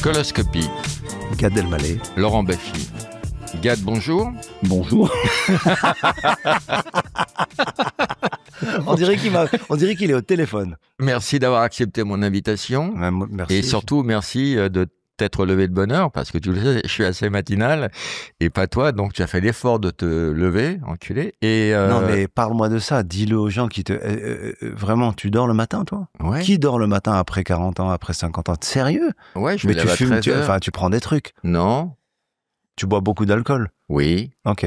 Coloscopie. Gad Elmaleh. Laurent Baffy. Gad, bonjour. Bonjour. On dirait qu'il est au téléphone. Merci d'avoir accepté mon invitation. Merci. Et surtout, merci de t'être levé de bonne heure, parce que tu le sais, je suis assez matinal, et pas toi, donc tu as fait l'effort de te lever, enculé. Non, mais parle-moi de ça, dis-le aux gens qui te... vraiment, tu dors le matin, toi? Ouais. Qui dort le matin après 40 ans, après 50 ans? Sérieux? Ouais, je Mais me tu lève à fumes, 13 heures. tu prends des trucs. Non. Tu bois beaucoup d'alcool. Oui. Ok.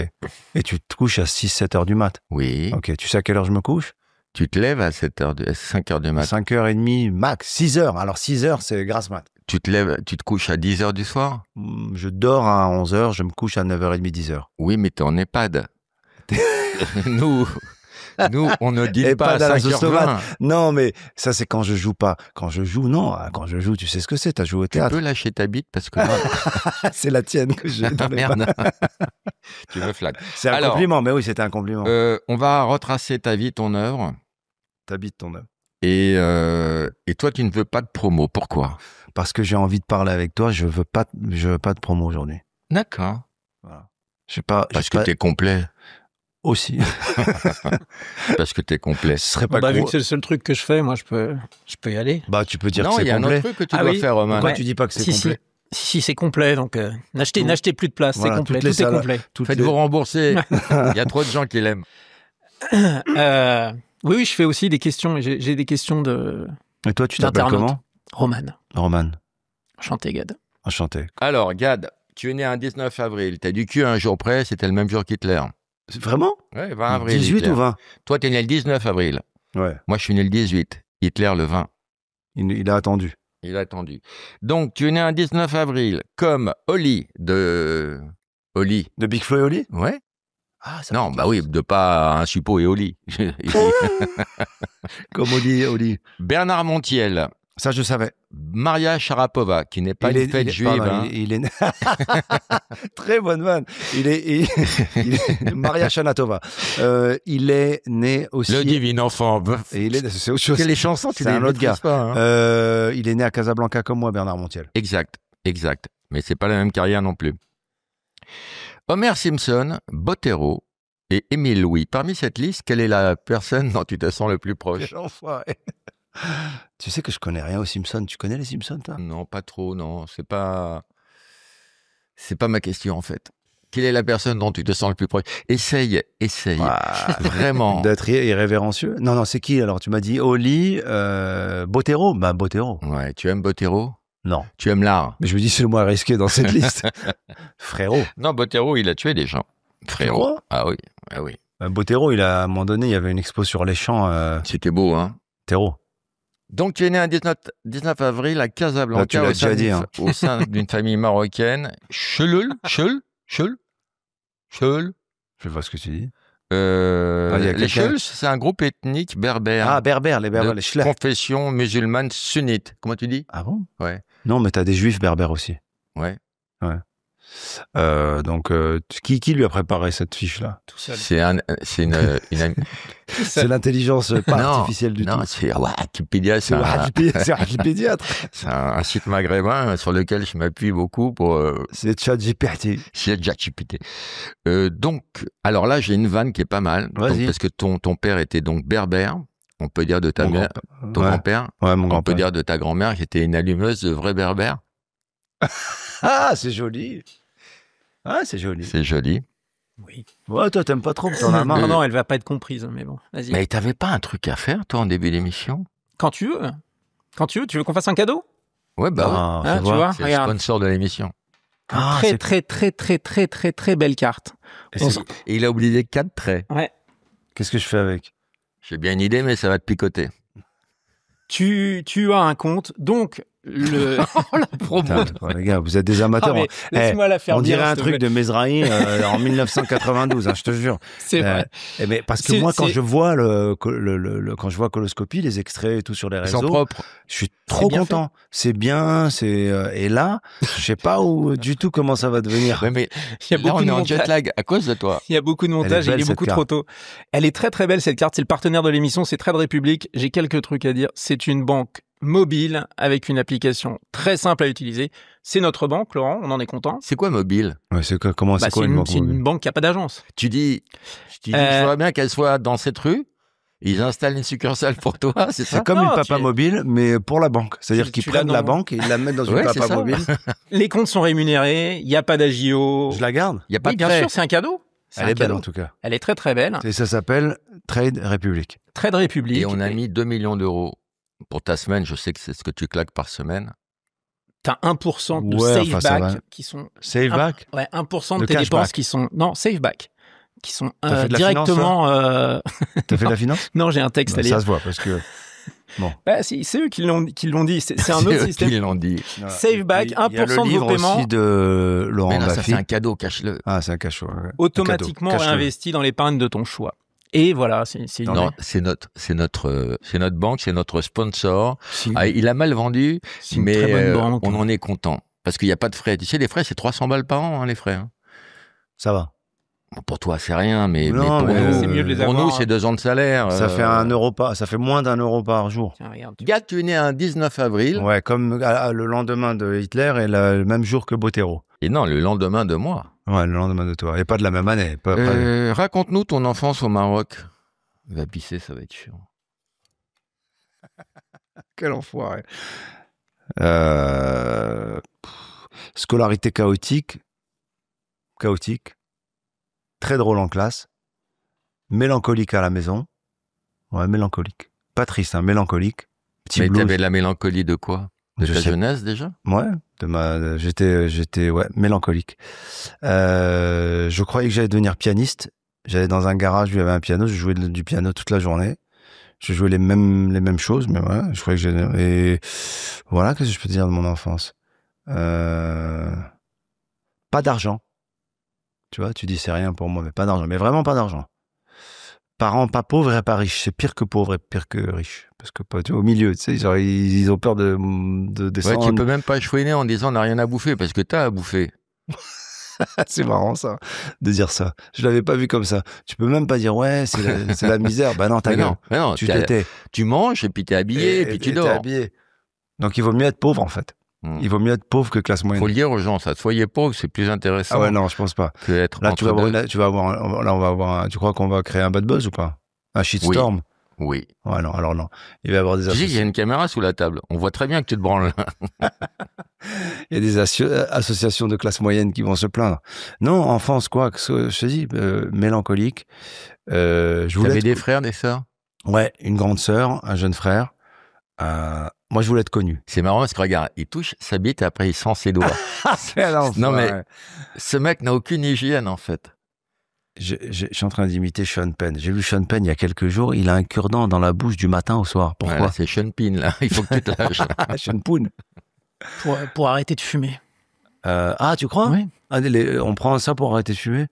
Et tu te couches à 6-7 heures du mat. Oui. Ok. Tu sais à quelle heure je me couche? Tu te lèves à 5 heures du matin. 5h30 max. 6 heures. Alors 6 heures, c'est grasse mat. Tu te couches à 10 heures du soir? Je dors à 11 heures, je me couche à 9h30, 10 heures. Oui, mais t'es en EHPAD. Nous, on ne dit Et pas à pas dans la 5h20. Non, mais ça, c'est quand je joue pas. Quand je joue, non. Quand je joue, tu sais ce que c'est. T'as joué au Tu théâtre. peux lâcher ta bite parce que moi... C'est la tienne que je... Ah, merde. Tu me flattes. C'est un Alors, compliment, mais oui, c'était un compliment. On va retracer ta vie, ton œuvre. T'habites ton œuvre. Et toi, tu ne veux pas de promo. Pourquoi? Parce que j'ai envie de parler avec toi, je veux pas de promo aujourd'hui. D'accord. Voilà. Parce que t'es complet. Aussi. Parce que t'es complet. Ce serait pas vu gros. que c'est le seul truc que je fais, moi, je peux y aller. Bah, tu peux dire Non, que il y c'est a un complet. autre truc que tu Ah dois oui. faire, Romain. Pourquoi Ouais. tu dis pas que c'est Si, complet? Si, c'est complet, donc n'achetez plus de place, Voilà, c'est complet, toutes les tout est salles- complet. Faites-vous rembourser. Il y a trop de gens qui l'aiment. Oui, je fais aussi des questions, j'ai des questions de Et toi, tu t'appelles d'internautes. comment? Roman. Roman. Enchanté, Gad. Enchanté. Alors, Gad, tu es né un 19 avril. T'as du cul un jour près, c'était le même jour qu'Hitler. Vraiment? Ouais, 20 avril. 18 Hitler. ou 20? Toi, t'es né le 19 avril. Ouais. Moi, je suis né le 18. Hitler, le 20. Il a attendu. Il a attendu. Donc, tu es né un 19 avril, comme Oli de... Oli. De Big Flo et Oli? Ouais. Ah, ça Non, bah oui, de pas un suppôt et Oli. Comme Oli. Bernard Montiel. Ça, je savais. Maria Sharapova, qui n'est pas une fête juive. pardon, hein. il est très bonne vanne. Il est Maria Shanatova. Il est né aussi. Le divin enfant. Et c'est autre chose. Les chansons, tu C'est les un autre gars. maîtrises pas. Hein. Il est né à Casablanca comme moi, Bernard Montiel. Exact. Mais c'est pas la même carrière non plus. Homer Simpson, Bottero et Émile Louis. Parmi cette liste, quelle est la personne dont tu te sens le plus proche? Enfoiré. Tu sais que je connais rien aux Simpsons. Tu connais les Simpsons, toi? Non, pas trop, non. C'est pas ma question, en fait. Quelle est la personne dont tu te sens le plus proche? Essaye. Vraiment. D'être irrévérencieux. Non, c'est qui alors? Tu m'as dit Oli, Bottero. Bah, Bottero. Ouais, tu aimes Bottero? Non. Tu aimes l'art? Mais je me dis, c'est le moins risqué dans cette liste. Frérot. Non, Bottero, il a tué des gens. Frérot. crois Ah oui. Bottero, à un moment donné, il y avait une expo sur les champs. C'était beau, hein? Terreau. Donc, tu es né un 19 avril à Casablanca, Là, tu l'as déjà dit, hein. au sein d'une famille marocaine. Chul. Je vois ce que tu dis. Il y a les quelqu'un- Cheuls, c'est un groupe ethnique berbère. Ah, berbères, les berbères, de les Schlech. confession musulmane sunnite. Comment tu dis? Ah bon? Ouais. Non, mais t'as des juifs berbères aussi. Ouais. Donc, qui lui a préparé cette fiche-là? Tout seul. C'est une amie. C'est l'intelligence pas Non, artificielle du non, tout. c'est Wikipédia, C'est Wikipédia. c'est un site maghrébin sur lequel je m'appuie beaucoup pour C'est ChatGPT. ChatGPT. Donc, alors là, j'ai une vanne qui est pas mal. Donc, Vas-y. parce que ton père était donc berbère. On peut dire de ta mère, ton Ouais. grand-père. Ouais, mon On peut grand-père. dire de ta grand-mère qui était une allumeuse de vrai berbère. Ah, c'est joli. Ah, c'est joli. C'est joli. Oui. Ouais, toi, t'aimes pas trop, t'en as marre. Non, elle va pas être comprise, mais bon, vas-y. Mais t'avais pas un truc à faire, toi, en début d'émission? Quand tu veux qu'on fasse un cadeau? Ouais, bah ouais. Ah, Hein, fais tu voir. vois, C'est le regarde. sponsor de l'émission. Ah, Très, c'est- très, très, très, très, très, très belle carte. Et il a oublié 4 traits. Ouais. Qu'est-ce que je fais avec? J'ai bien une idée, mais ça va te picoter. Tu as un compte, donc le. Oh, la promo. Putain, les gars, vous êtes des amateurs. Ah, mais laisse-moi la faire On bien, dirait un s'il te truc plaît. de Mezrahi en 1992, hein, je te jure. C'est vrai. Mais parce que moi, quand je vois quand je vois Coloscopie, les extraits et tout sur les Ils sont réseaux, propres. je suis trop bien content. C'est bien, et là, je sais pas du tout comment ça va devenir. Ouais, mais Il y a là, beaucoup on de est en montage. jet lag à cause de toi. Il y a beaucoup de montage, belle, il y a cette beaucoup de carte. photos. Elle est très très belle cette carte, c'est le partenaire de l'émission, c'est Trade Republic. J'ai quelques trucs à dire. C'est une banque mobile avec une application très simple à utiliser. C'est notre banque, Laurent, on en est content. C'est quoi mobile? Ouais, c'est quoi C'est une banque c'est mobile une banque qui n'a pas d'agence. Tu dis, il faudrait bien qu'elle soit dans cette rue. Ils installent une succursale pour toi, c'est ça? C'est comme Non, une papa mobile, mais pour la banque. C'est-à-dire qu'ils tu l'as prennent dans- la banque et ils la mettent dans une Ouais, c'est papa ça. mobile. Les comptes sont rémunérés, il n'y a pas d'agio. Je la garde. Il n'y a pas Oui, de bien frais. sûr, c'est un cadeau. C'est Elle un est belle cadeau. en tout cas. Elle est très très belle. Et ça s'appelle Trade Republic. Trade Republic. Et on a mis 2 millions d'euros pour ta semaine. Je sais que c'est ce que tu claques par semaine. T'as 1% de Ouais, enfin, ça SafeBack va. qui sont... Save back. Ouais, 1% de De tes cashback. dépenses qui sont... Non, SafeBack. Qui sont T'as fait de la directement... T'as fait de la finance? Non, j'ai un texte Non, à lire. ça se voit parce que. Bah, si, c'est eux qui l'ont dit. C'est un C'est autre eux système. qui l'ont dit. SafeBack, Il y a 1% le de vos livre paiements aussi de Laurent Mais non, ça Baffy. c'est un cadeau, cache-le. Ah, c'est un cachot. Ouais. automatiquement Un cadeau. Cache-le. réinvestis dans l'épargne de ton choix. Et voilà, c'est une... Non, c'est notre banque, c'est notre sponsor. c'est Ah, il a mal vendu, c'est une mais très bonne banque. on en est content. Parce qu'il n'y a pas de frais. Tu sais, les frais, c'est 300 balles par an, hein, les frais. Hein. Ça va. Bon, pour toi, c'est rien, mais Non, pour mais nous, c'est mieux de les pour avoir, nous, c'est 2 ans de salaire. Ça fait ça fait moins d'1 € par jour. Tiens, regarde. Gad, tu es né un 19 avril. Ouais, comme le lendemain de Hitler et le même jour que Bottero. Et non, le lendemain de moi. Ouais, le lendemain de toi. Et pas de la même année. Pas- Raconte-nous ton enfance au Maroc. Il va pisser, ça va être chiant. Quel enfoiré. Scolarité chaotique. Très drôle en classe. Mélancolique à la maison. Ouais, mélancolique. Pas triste, hein, mélancolique. Petit Mais blues. t'avais de la mélancolie de quoi? De Je ta sais- jeunesse déjà? Ouais, j'étais ouais, mélancolique. Je croyais que j'allais devenir pianiste. J'allais dans un garage où il y avait un piano, je jouais du piano toute la journée. Je jouais les mêmes choses, mais voilà, je croyais que et voilà, qu'est-ce que je peux dire de mon enfance? Pas d'argent. Tu vois, tu dis c'est rien pour moi, mais pas d'argent, mais vraiment pas d'argent. Parents pas pauvres et pas riches, c'est pire que pauvre et pire que riche, parce que tu vois, au milieu, tu sais, genre, ils ont peur de Ouais, descendre. tu peux même pas chouiner en disant on n'a rien à bouffer parce que t'as à bouffer. C'est marrant ça, de dire ça. Je l'avais pas vu comme ça. Tu peux même pas dire ouais, c'est la misère. Bah non, ta Mais gueule. non, mais non, Tu t'es- t'étais. tu manges et puis t'es habillé et puis tu t'es dors. habillé. Donc il vaut mieux être pauvre en fait. Il vaut mieux être pauvre que classe moyenne. Faut le dire aux gens, ça. Soyez pauvres, c'est plus intéressant Ah ouais, non, je pense pas. que être Là, entre tu vas deux. avoir, là, on va avoir tu crois qu'on va créer un bad buzz ou pas? Un shitstorm? Oui. Ouais, non, alors non. Il va y avoir des Tu sais qu'il y a associations. une caméra sous la table. On voit très bien que tu te branles. Il y a des associations de classe moyenne qui vont se plaindre. Non, enfance, quoi, je te dis, mélancolique. Je Tu voulais avais être- des frères, des sœurs? Ouais, une grande sœur, un jeune frère. Moi, je voulais être connu. C'est marrant parce que regarde, il touche sa bite et après il sent ses doigts. Non, mais- Ce mec n'a aucune hygiène en fait. Je suis en train d'imiter Sean Penn. J'ai vu Sean Penn il y a quelques jours. Il a un cure-dent dans la bouche du matin au soir. Pourquoi? Voilà, c'est Sean Pin là. Il faut que tu te lâches. Sean Poon. Pour arrêter de fumer. Tu crois? Oui. On prend ça pour arrêter de fumer?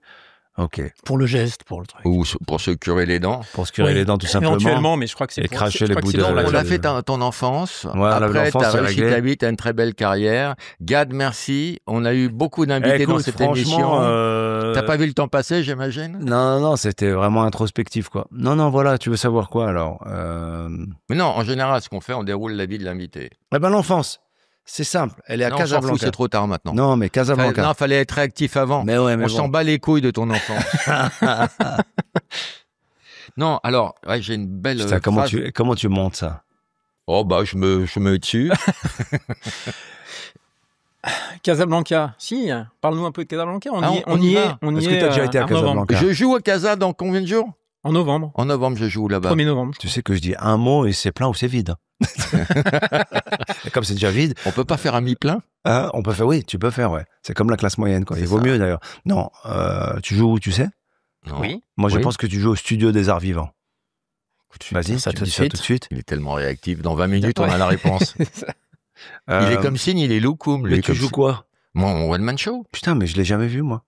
Ok. Pour le geste, pour le truc. Ou pour se curer les dents. Pour se curer Oui, les dents, tout simplement. Éventuellement, mais je crois que c'est Et pour... cracher je crois les que c'est bouts de- dans la- On a de- fait ton enfance. Voilà, Après, l'enfance, tu as c'est réussi réglé. ta vie, tu as une très belle carrière. Gad, merci. On a eu beaucoup d'invités Écoute, dans cette franchement, émission. T'as pas vu le temps passer, j'imagine? Non, c'était vraiment introspectif, quoi. Non, voilà, tu veux savoir quoi, alors? Mais non, en général, ce qu'on fait, on déroule la vie de l'invité. Eh ben, l'enfance. C'est simple. Elle est à Non, on s'en fout, Casablanca. c'est trop tard maintenant. Non, mais Casablanca. Non, fallait être réactif avant. Mais ouais, mais On bon. s'en bat les couilles de ton enfance. Non, alors, ouais, j'ai une belle Putain, comment phrase. comment tu montes ça? Oh, bah, je me mets dessus. Casablanca. Si, parle-nous un peu de Casablanca. On Ah, y est. on y va. On Est-ce y que est, t'as déjà été à en novembre. Casablanca? Je joue à Casa dans combien de jours? En novembre. En novembre, je joue là-bas. 1er novembre. Tu sais que je dis un mot et c'est plein ou c'est vide. Et comme c'est déjà vide, On peut pas faire un mi-plein? hein, on peut faire, oui, tu peux faire, ouais. C'est comme la classe moyenne, quoi. Il C'est vaut ça. mieux d'ailleurs. Non, tu joues où, tu sais? Non. Oui. Moi, je Oui. pense que tu joues au studio des arts vivants. Vas-y, ça tu tout dis de ça suite. tout de suite. Il est tellement réactif. Dans 20 minutes, on a la réponse. Il est comme Signe, il est loukoum. Mais tu joues quoi? Mon one-man show. Putain, mais je l'ai jamais vu, moi.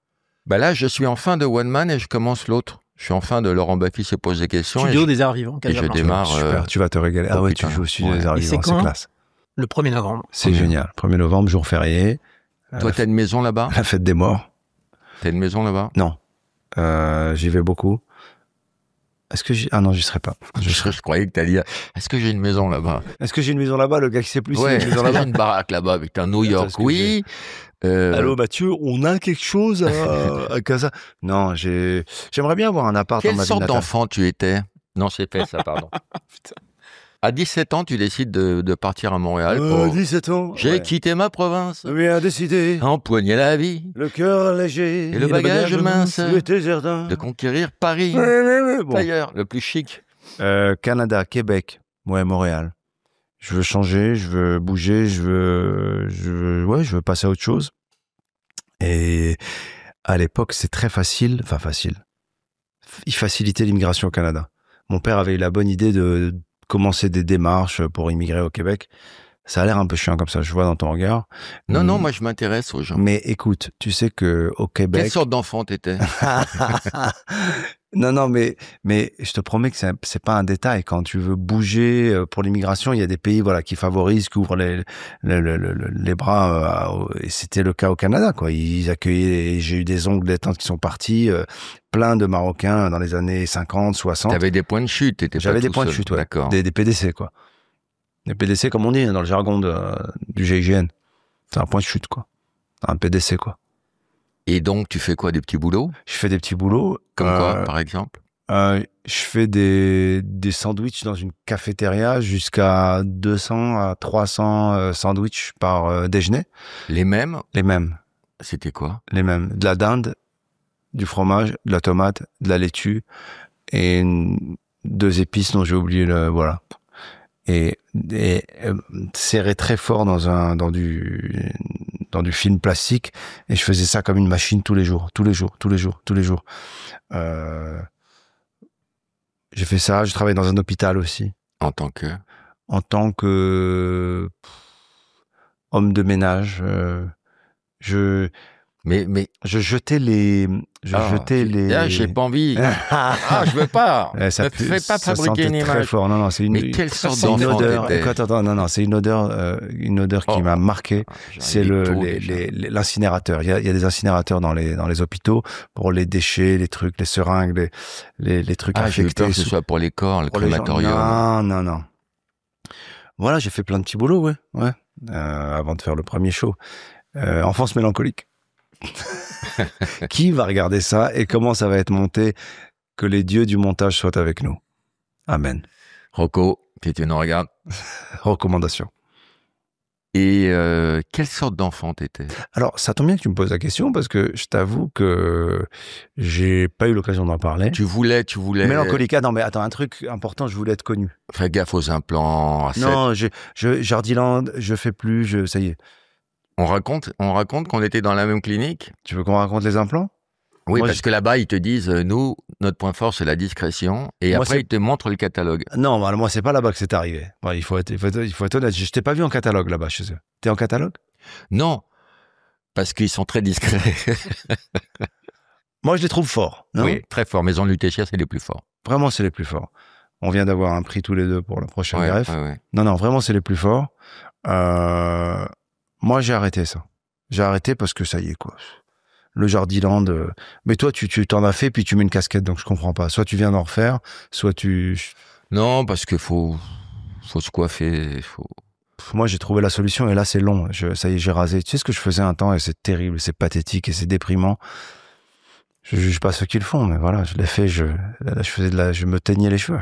Bah là, je suis en fin de one-man et je commence l'autre. Je suis en fin de Laurent Baffy se pose des questions. Studio et des arts vivants. et je Casablanca. démarre. Super, tu vas te régaler. Ah oh ouais, putain. tu joues au studio Ouais. des arts Et c'est vivants, c'est quand classe. Le 1er novembre. C'est Combien génial. 1er novembre, jour férié, Toi, t'as une maison là-bas? la fête des morts. T'as une maison là-bas? Non, j'y vais beaucoup. Est-ce que ah non, j'y serais pas. Je croyais que t'allais dire, est-ce que j'ai une maison là-bas? Est-ce que j'ai une maison là-bas? Le gars qui sait plus, Ouais, c'est une est-ce maison que j'ai là-bas. une baraque là-bas avec un New York? Parce que Oui. Allô Mathieu, on a quelque chose à Casa? Non, j'aimerais bien avoir un appart dans Quelle ma ville sorte natale. d'enfant tu étais? Non, c'est fait ça, pardon. À 17 ans, tu décides de partir à Montréal pour... 17 ans. J'ai ouais. quitté ma province, Bien décidé. empoigné la vie, Le cœur léger. Et le bagage mince. L'été jardin. de conquérir Paris, Bon. d'ailleurs, le plus chic. Canada, Québec, ouais, Montréal. Je veux changer, je veux bouger, je veux passer à autre chose. Et à l'époque, c'est très facile, enfin facile. Il facilitait l'immigration au Canada. Mon père avait eu la bonne idée de commencer des démarches pour immigrer au Québec. Ça a l'air un peu chiant comme ça, je vois dans ton regard. Non, moi je m'intéresse aux gens. Mais écoute, tu sais que au Québec... Quelle sorte d'enfant t'étais? Non, mais je te promets que c'est pas un détail. Quand tu veux bouger pour l'immigration, il y a des pays voilà qui favorisent, qui ouvrent les bras. Et c'était le cas au Canada, quoi. Ils accueillaient. J'ai eu des oncles, des tantes qui sont partis, plein de Marocains dans les années 50, 60. T'avais des points de chute, t'étais pas J'avais des tout points de seul. chute, ouais. D'accord. Des PDC, quoi. Des PDC, comme on dit dans le jargon du GIGN. C'est un point de chute, quoi. Un PDC, quoi. Et donc, tu fais quoi, des petits boulots? Je fais des petits boulots. Comme quoi, par exemple? Je fais des sandwichs dans une cafétéria jusqu'à 200 à 300 sandwichs par déjeuner. Les mêmes? Les mêmes. C'était quoi? Les mêmes. De la dinde, du fromage, de la tomate, de la laitue et 2 épices dont j'ai oublié voilà. Et serré très fort dans du film plastique, et je faisais ça comme une machine tous les jours. J'ai fait ça, je travaillais dans un hôpital aussi. En tant que? En tant que homme de ménage, je jetais les... j'ai pas envie. Je veux pas. Ça Me fais pas ça fabriquer sentait une très image. fort. Non, c'est Mais quelle sorte c'est une d'enfant odeur. t'étais? Attends, non, c'est une odeur qui m'a marqué. C'est l'incinérateur. Il y a des incinérateurs dans les hôpitaux pour les déchets, les trucs, les seringues, les trucs J'ai eu infectés. peur que ce soit pour les corps, le pour les gens. crématorium. Non. Voilà, j'ai fait plein de petits boulots, ouais. Avant de faire le premier show. Enfance mélancolique. Qui va regarder ça et comment ça va être monté? Que les dieux du montage soient avec nous. Amen. Rocco, si tu nous regardes. Recommandation. Et quelle sorte d'enfant t'étais? Alors, ça tombe bien que tu me poses la question parce que je t'avoue que j'ai pas eu l'occasion d'en parler. Tu voulais... Mélancolique. Ah non, mais attends, un truc important, je voulais être connu. Fais gaffe aux implants. Non, Jardiland, je fais plus, ça y est. On raconte qu'on était dans la même clinique? Tu veux qu'on raconte les implants? Oui, Moi, parce que là-bas, ils te disent, nous, notre point fort, c'est la discrétion. Et Moi, après, ils te montrent le catalogue. Non, moi, c'est pas là-bas que c'est arrivé. Bon, il faut être honnête. Je t'ai pas vu en catalogue là-bas chez eux. T'es en catalogue? Non, parce qu'ils sont très discrets. Moi, je les trouve forts. Non? Oui, très forts. Maison de Lutétia, c'est les plus forts. Vraiment, c'est les plus forts. On vient d'avoir un prix tous les deux pour la prochaine greffe. Ouais. Non, vraiment, c'est les plus forts. Moi, j'ai arrêté ça. J'ai arrêté parce que ça y est, quoi. Le Jardiland. Mais toi, tu t'en as fait, puis tu mets une casquette, donc je comprends pas. Soit tu viens d'en refaire, soit tu... Non, parce qu'il faut se coiffer. Moi, j'ai trouvé la solution, et là, c'est long. Ça y est, j'ai rasé. Tu sais ce que je faisais un temps, et c'est terrible, c'est pathétique, et c'est déprimant. Je juge pas ceux qui le font, mais voilà, je l'ai fait. Je me teignais les cheveux.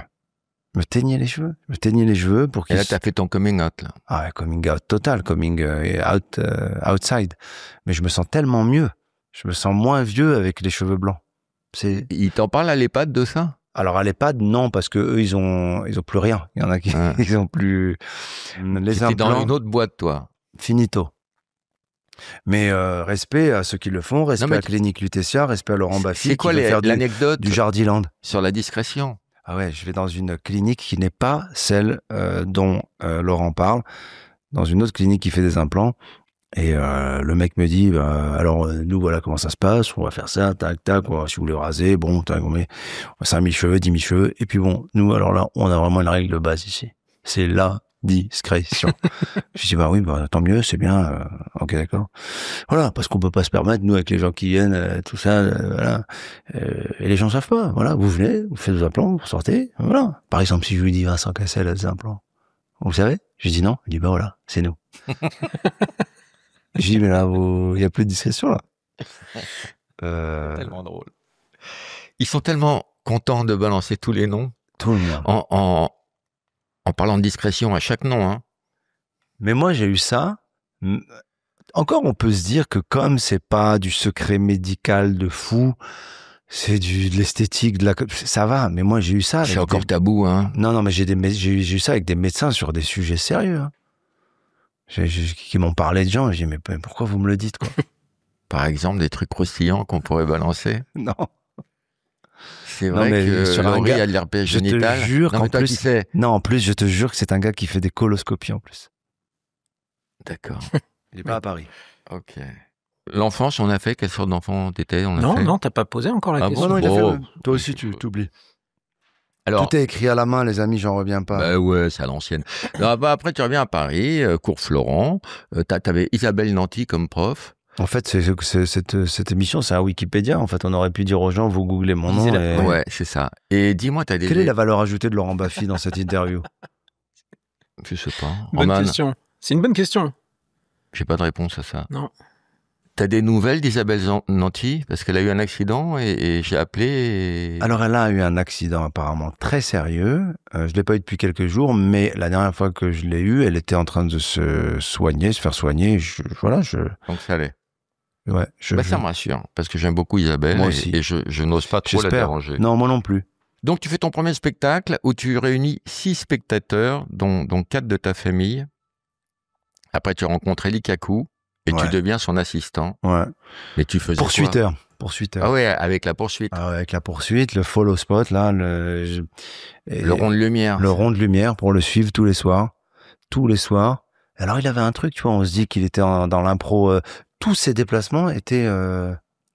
Je me teignais les cheveux pour qu'ils... Et là, t'as fait ton coming out, là. Ah ouais, coming out total, outside. Mais je me sens tellement mieux. Je me sens moins vieux avec les cheveux blancs. Ils t'en parlent à l'EHPAD de ça? Alors à l'EHPAD, non, parce que eux, ils ont plus rien. Il y en a qui, ils ont plus les implants. T'es dans une autre boîte, toi. Finito. Mais respect à ceux qui le font, respect à Clinique Lutetia, respect à Laurent Baffy. C'est quoi l'anecdote du Jardiland sur la discrétion? Ah ouais, je vais dans une clinique qui n'est pas celle dont Laurent parle, dans une autre clinique qui fait des implants. Et le mec me dit, alors nous voilà comment ça se passe, on va faire ça, tac, tac, si vous voulez raser, bon, tac, on met 5 000 cheveux, 10 000 cheveux. Et puis bon, nous alors là, on a vraiment une règle de base ici. C'est la Discrétion. Je dis, bah oui, bah, tant mieux, c'est bien. Ok, d'accord. Voilà, parce qu'on peut pas se permettre, nous, avec les gens qui viennent, tout ça, voilà. Et les gens savent pas. Voilà, vous venez, vous faites vos implants, vous sortez, voilà. Par exemple, si je lui dis Vincent Cassel a des implants, vous savez? Je dis non. Il dit, bah voilà, c'est nous. Je dis, mais là, il y a plus de discrétion, là. Tellement drôle. Ils sont tellement contents de balancer tous les noms. Tout le monde. En parlant de discrétion à chaque nom, hein. Mais moi, j'ai eu ça. Encore, on peut se dire que comme c'est pas du secret médical de fou, c'est de l'esthétique, ça va. Mais moi, j'ai eu ça. C'est encore tabou, hein. Non, mais j'ai eu ça avec des médecins sur des sujets sérieux, hein. Qui m'ont parlé de gens. J'ai dit, mais pourquoi vous me le dites, quoi? Par exemple, des trucs croustillants qu'on pourrait balancer. Non. C'est vrai que Laurie a de l'herpès génital. Je te jure qu'en plus... en plus, je te jure que c'est un gars qui fait des coloscopies en plus. D'accord. Il est pas à Paris. Ok. L'enfance, on a fait. Quelle sorte d'enfant t'étais? Non, t'as pas posé encore la question. Bon, non, il a fait. Toi aussi, tu t'oublies. Alors, tout est écrit à la main, les amis, j'en reviens pas. Bah ouais, c'est à l'ancienne. Après, tu reviens à Paris, cours Florent. T'avais Isabelle Nanty comme prof. En fait, cette émission, c'est un Wikipédia. En fait, on aurait pu dire aux gens, vous googlez mon nom. Ouais, c'est ça. Et dis-moi, t'as des... Quelle est la valeur ajoutée de Laurent Baffy dans cette interview? Je sais pas. Bonne question. C'est une bonne question. J'ai pas de réponse à ça. Non. T'as des nouvelles d'Isabelle Nanty? Parce qu'elle a eu un accident et j'ai appelé. Alors, elle a eu un accident apparemment très sérieux. Je l'ai pas eu depuis quelques jours, mais la dernière fois que je l'ai eu, elle était en train de se faire soigner. Donc ça allait. Ouais. Ça me rassure, parce que j'aime beaucoup Isabelle. Moi aussi. Et je n'ose pas trop la déranger. Non, moi non plus. Donc tu fais ton premier spectacle où tu réunis 6 spectateurs, dont 4 de ta famille. Après, tu rencontres Eli Kaku. Et tu deviens son assistant. Ouais. Mais tu faisais Poursuiteur. Ah ouais, avec la poursuite. Ah ouais, avec la poursuite, le follow spot, là, le rond de lumière. Le rond de lumière pour le suivre tous les soirs. Tous les soirs. Alors, il avait un truc, tu vois, on se dit qu'il était dans l'impro. Tous ses déplacements étaient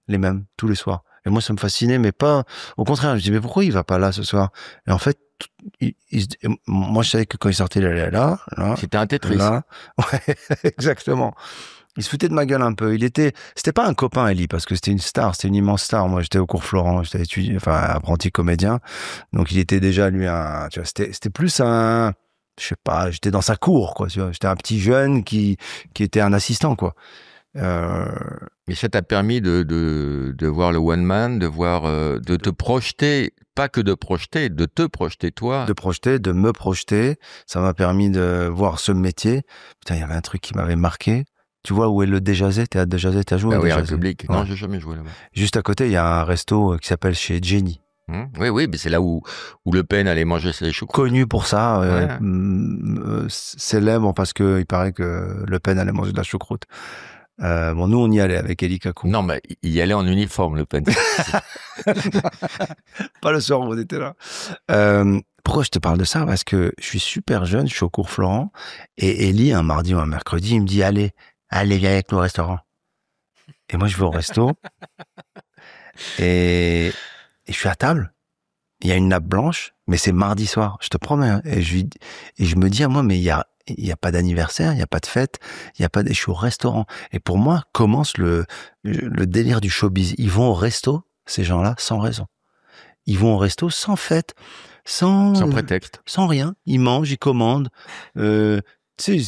les mêmes, tous les soirs. Et moi, ça me fascinait, mais pas... Au contraire, je dis, mais pourquoi il va pas là ce soir? Et en fait, moi, je savais que quand il sortait, il allait là. C'était un Tetris. Là. Ouais, exactement. Il se foutait de ma gueule un peu. C'était pas un copain, Eli, parce que c'était une star, c'était une immense star. Moi, j'étais au cours Florent, j'étais apprenti comédien. Donc, il était déjà, lui, tu vois, c'était plus je sais pas, j'étais dans sa cour, quoi, tu vois. J'étais un petit jeune qui était un assistant, quoi. Mais ça t'a permis de voir le one man, de te projeter, pas que de te projeter toi. De me projeter. Ça m'a permis de voir ce métier. Putain, il y avait un truc qui m'avait marqué. Tu vois où est le Déjazet? T'as joué au oui, Déjazet? République. Ouais. Non, j'ai jamais joué là-bas. Juste à côté, il y a un resto qui s'appelle chez Jenny. Oui, mais c'est là où Le Pen allait manger ses choucroutes. Connu pour ça, célèbre parce que il paraît que Le Pen allait manger de la choucroute. Nous, on y allait avec Eli Kaku. Non, mais il y allait en uniforme, Le Pen. Pas le soir où on était là. Pourquoi je te parle de ça? Parce que je suis super jeune, je suis au cours Florent, et Eli, un mardi ou un mercredi, il me dit, allez, viens avec nous au restaurant. Et moi, je vais au resto. Et je suis à table. Il y a une nappe blanche, mais c'est mardi soir, je te promets. Hein. Et je me dis à moi, mais il y a pas d'anniversaire, il y a pas de fête, je suis au restaurant. Et pour moi, commence le délire du showbiz. Ils vont au resto, ces gens-là, sans raison. Ils vont au resto sans fête, sans prétexte. Sans rien. Ils mangent, ils commandent. Tu sais,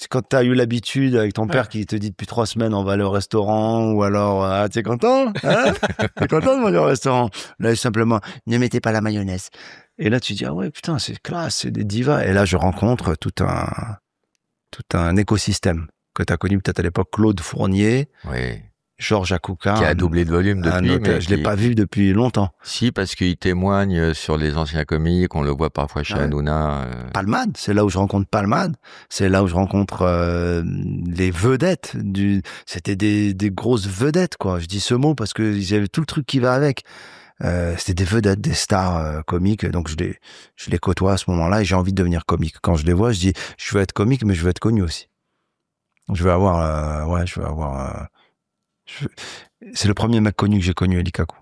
quand t'as eu l'habitude avec ton père qui te dit depuis 3 semaines on va aller au restaurant, ou alors t'es content, hein? T'es content de manger au restaurant? Là, simplement, ne mettez pas la mayonnaise. Et là, tu dis, ah ouais, putain, c'est classe, c'est des divas. Et là, je rencontre tout un écosystème que t'as connu peut-être à l'époque, Claude Fournier. Oui. Georges Akouka. Qui a doublé de volume depuis. Mais je l'ai pas vu depuis longtemps. Si, parce qu'il témoigne sur les anciens comiques, on le voit parfois chez Hanouna. Palmade, c'est là où je rencontre Palmade. C'est là où je rencontre les vedettes. C'était des grosses vedettes, quoi. Je dis ce mot parce qu'ils avaient tout le truc qui va avec. C'était des vedettes, des stars comiques. Donc je les côtoie à ce moment-là et j'ai envie de devenir comique. Quand je les vois, je dis, je veux être comique, mais je veux être connu aussi. Je veux avoir... C'est le premier mec connu que j'ai connu, Eli Kaku.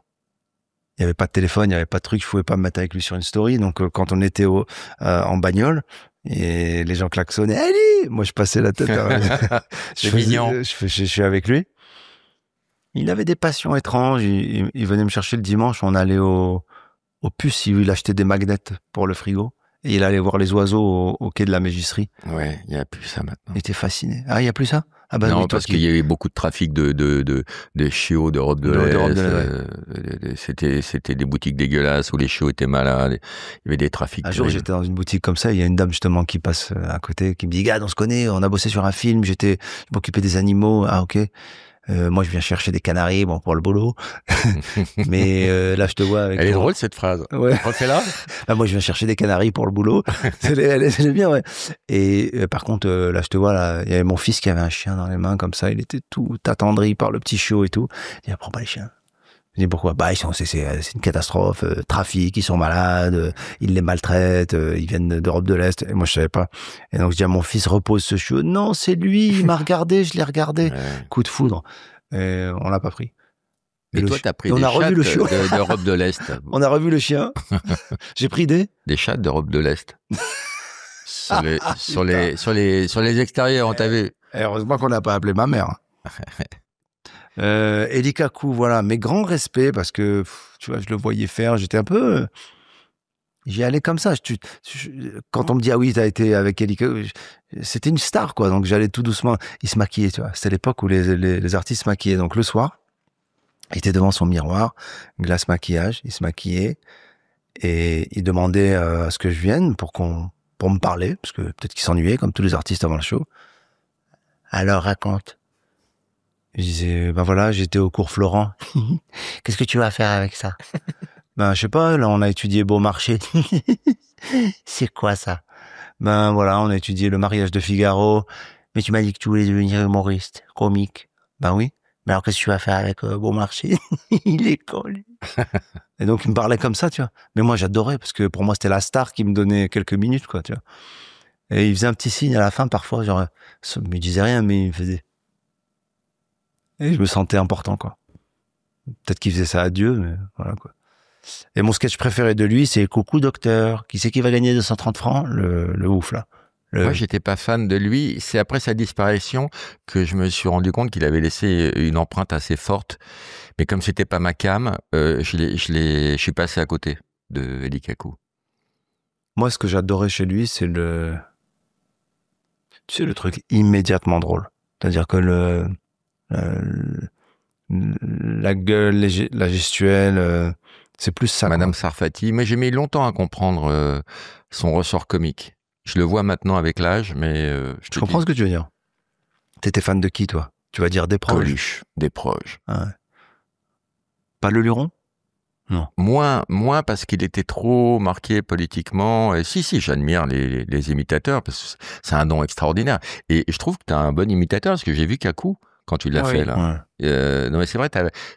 Il n'y avait pas de téléphone, il n'y avait pas de truc, je pouvais pas me mettre avec lui sur une story. Donc quand on était en bagnole, Et les gens klaxonnaient, allez! Moi, je passais la tête. C'est mignon. Je suis avec lui. Il avait des passions étranges. Il venait me chercher le dimanche. On allait au puce. Il achetait des magnets pour le frigo. Et il allait voir les oiseaux au quai de la Mégisserie. Ouais, il n'y a plus ça maintenant. Il était fasciné. Ah, il n'y a plus ça? Ah bah non, oui, parce qu'il y avait beaucoup de trafic de chiots d'Europe de l'Est. C'était des boutiques dégueulasses où les chiots étaient malades. Il y avait des trafics. Un jour, j'étais dans une boutique comme ça. Il y a une dame justement qui passe à côté, qui me dit, gars, on se connaît, on a bossé sur un film. Je m'occupais des animaux. Ah, ok. Moi, je viens chercher des canaris, bon, pour le boulot. Mais là, je te vois avec. Elle est drôle cette phrase. Ouais. Refais-la. Ah, moi, je viens chercher des canaris pour le boulot. Elle est bien, ouais. Et par contre, là, je te vois, là, il y avait mon fils qui avait un chien dans les mains comme ça. Il était tout attendri par le petit chiot et tout. Il dit, prends pas les chiens. Je dis pourquoi? Bah, c'est une catastrophe, trafic, ils sont malades, ils les maltraitent, ils viennent d'Europe de l'Est. Et moi, je savais pas. Et donc, je dis à mon fils, repose ce chiot. Non, c'est lui, il m'a regardé, je l'ai regardé. Ouais. Coup de foudre. Et on l'a pas pris. Et toi, t'as pris on des a revu le chiot. chattes d'Europe de l'Est. On a revu le chien. J'ai pris des chattes d'Europe de l'Est. sur les extérieurs, on t'a vu. Et heureusement qu'on n'a pas appelé ma mère. Elie Kaku, voilà, mes grands respects parce que tu vois, je le voyais faire, j'étais un peu, j'y allais comme ça. Quand on me dit ah oui, t'as été avec Elie Kaku, c'était une star quoi, donc j'allais tout doucement. Il se maquillait, tu vois. C'était l'époque où les artistes se maquillaient. Donc le soir, il était devant son miroir, glace maquillage, il se maquillait et il demandait à ce que je vienne pour me parler parce que peut-être qu'il s'ennuyait comme tous les artistes avant le show. Alors raconte. Je disais, ben voilà, j'étais au cours Florent. Qu'est-ce que tu vas faire avec ça? Ben, je sais pas, là, on a étudié Beaumarchais. C'est quoi ça? Ben voilà, on a étudié le mariage de Figaro. Mais tu m'as dit que tu voulais devenir humoriste, comique. Ben oui. Mais alors, qu'est-ce que tu vas faire avec Beaumarchais? Il est con, lui. Et donc, il me parlait comme ça, tu vois. Mais moi, j'adorais, parce que pour moi, c'était la star qui me donnait quelques minutes, quoi, tu vois. Et il faisait un petit signe à la fin, parfois, genre, il me disait rien, mais il me faisait. Et je me sentais important, quoi. Peut-être qu'il faisait ça à Dieu, mais voilà, quoi. Et mon sketch préféré de lui, c'est Coucou Docteur. Qui c'est qui va gagner 230 francs? Le ouf, là. Moi, j'étais pas fan de lui. C'est après sa disparition que je me suis rendu compte qu'il avait laissé une empreinte assez forte. Mais comme c'était pas ma cam, je suis passé à côté de Elie Kaku. Moi, ce que j'adorais chez lui, c'est tu sais, le truc immédiatement drôle. C'est-à-dire que la gueule, la gestuelle, c'est plus ça. Madame Sarfati, mais j'ai mis longtemps à comprendre son ressort comique. Je le vois maintenant avec l'âge, mais je comprends ce que tu veux dire. T'étais fan de qui, toi? Tu vas dire Desproges. Coluche, Desproges. Ah ouais. Pas le Luron? Non. Moins parce qu'il était trop marqué politiquement. Et si, j'admire les imitateurs parce que c'est un don extraordinaire. Et je trouve que t'as un bon imitateur parce que j'ai vu Kaku quand tu l'as fait là. Ouais. Non mais c'est vrai,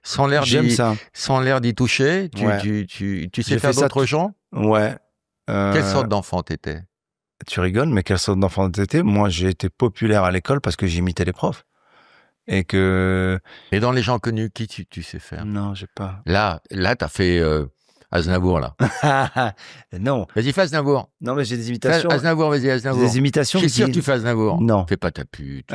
sans l'air d'y toucher, tu sais faire d'autres gens. Ouais. Quelle sorte d'enfant t'étais? Tu rigoles, mais quelle sorte d'enfant t'étais? Moi, j'ai été populaire à l'école parce que j'imitais les profs. Et dans les gens connus, qui tu sais faire? Non, j'ai pas. Là, t'as fait Aznavour, là. Non. Vas-y, fais Aznavour. Non, mais j'ai des imitations. Aznavour, vas-y, Aznavour. Des imitations. Je suis sûr que tu fais Aznavour. Non. Fais pas ta pute.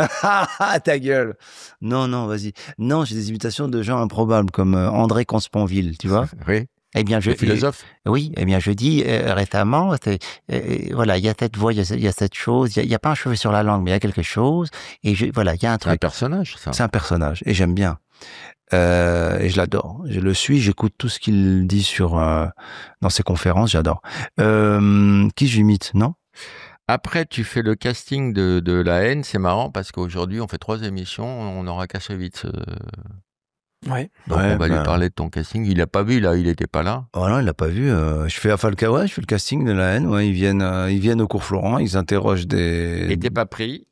Ta gueule. Non, vas-y. Non, j'ai des imitations de gens improbables comme André Consponville, tu vois? Oui. Eh bien, le philosophe. Oui, eh bien, je dis récemment, voilà, il y a cette voix, il y a cette chose, il y a pas un cheveu sur la langue, mais il y a quelque chose, et voilà, il y a un truc. C'est un personnage, ça. C'est un personnage, et j'aime bien. Et je l'adore. Je le suis, j'écoute tout ce qu'il dit dans ses conférences, j'adore. Qui j'imite, non? Après, tu fais le casting de La Haine, c'est marrant parce qu'aujourd'hui, on fait 3 émissions, on aura Kassovitz. Ouais. Donc on va lui parler de ton casting. Il l'a pas vu là, il était pas là. Oh non, il l'a pas vu. Je fais à Falcawa, je fais le casting de La Haine. Ouais, ils viennent au cours Florent, ils interrogent des. Et t'es pas pris.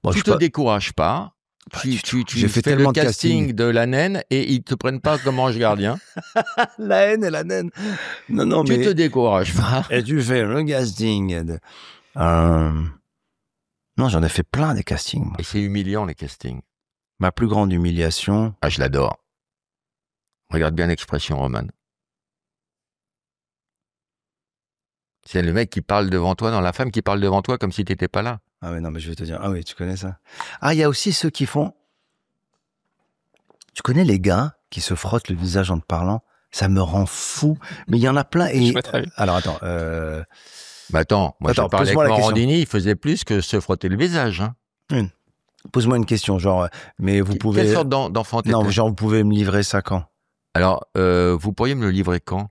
Bon, tu te décourages pas. Tu fais fais le casting de La Naine et ils te prennent pas comme ange gardien. La Haine et La Naine. Non, tu te décourages pas. Et tu fais le casting. Non, j'en ai fait plein des castings. Moi. Et c'est humiliant les castings. Ma plus grande humiliation. Ah, je l'adore. Regarde bien l'expression romane. C'est le mec qui parle devant toi, non, la femme qui parle devant toi comme si t'étais pas là. Ah ouais, non, mais je vais te dire. Ah oui, tu connais ça. Ah, il y a aussi ceux qui font... Tu connais les gars qui se frottent le visage en te parlant? Ça me rend fou. Mais il y en a plein. Et... Alors, attends. Bah attends, moi je parlais avec Morandini, il faisait plus que se frotter le visage. Hein. Pose-moi une question, genre, mais vous pouvez... Quelle sorte d'enfant t'étais? Non, genre, vous pouvez me livrer ça quand? Alors, vous pourriez me le livrer quand?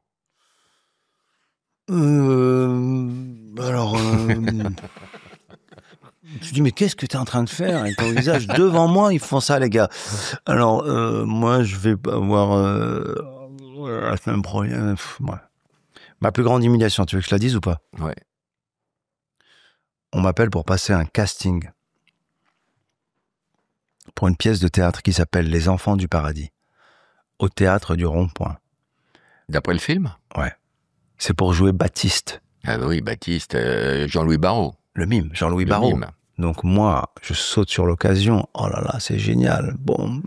Alors... Tu dis, mais qu'est-ce que tu es en train de faire avec ton visage devant moi? Ils font ça, les gars. Alors, moi, je vais avoir la semaine prochaine. Ouais. Ma plus grande humiliation, tu veux que je la dise ou pas? Ouais. On m'appelle pour passer un casting pour une pièce de théâtre qui s'appelle Les Enfants du Paradis, au théâtre du Rond-Point. D'après le film? Ouais. C'est pour jouer Baptiste. Ah oui, Baptiste, Jean-Louis Barrault. Le mime, Jean-Louis Barrault. Mime. Donc moi, je saute sur l'occasion. Oh là là, c'est génial. Bon,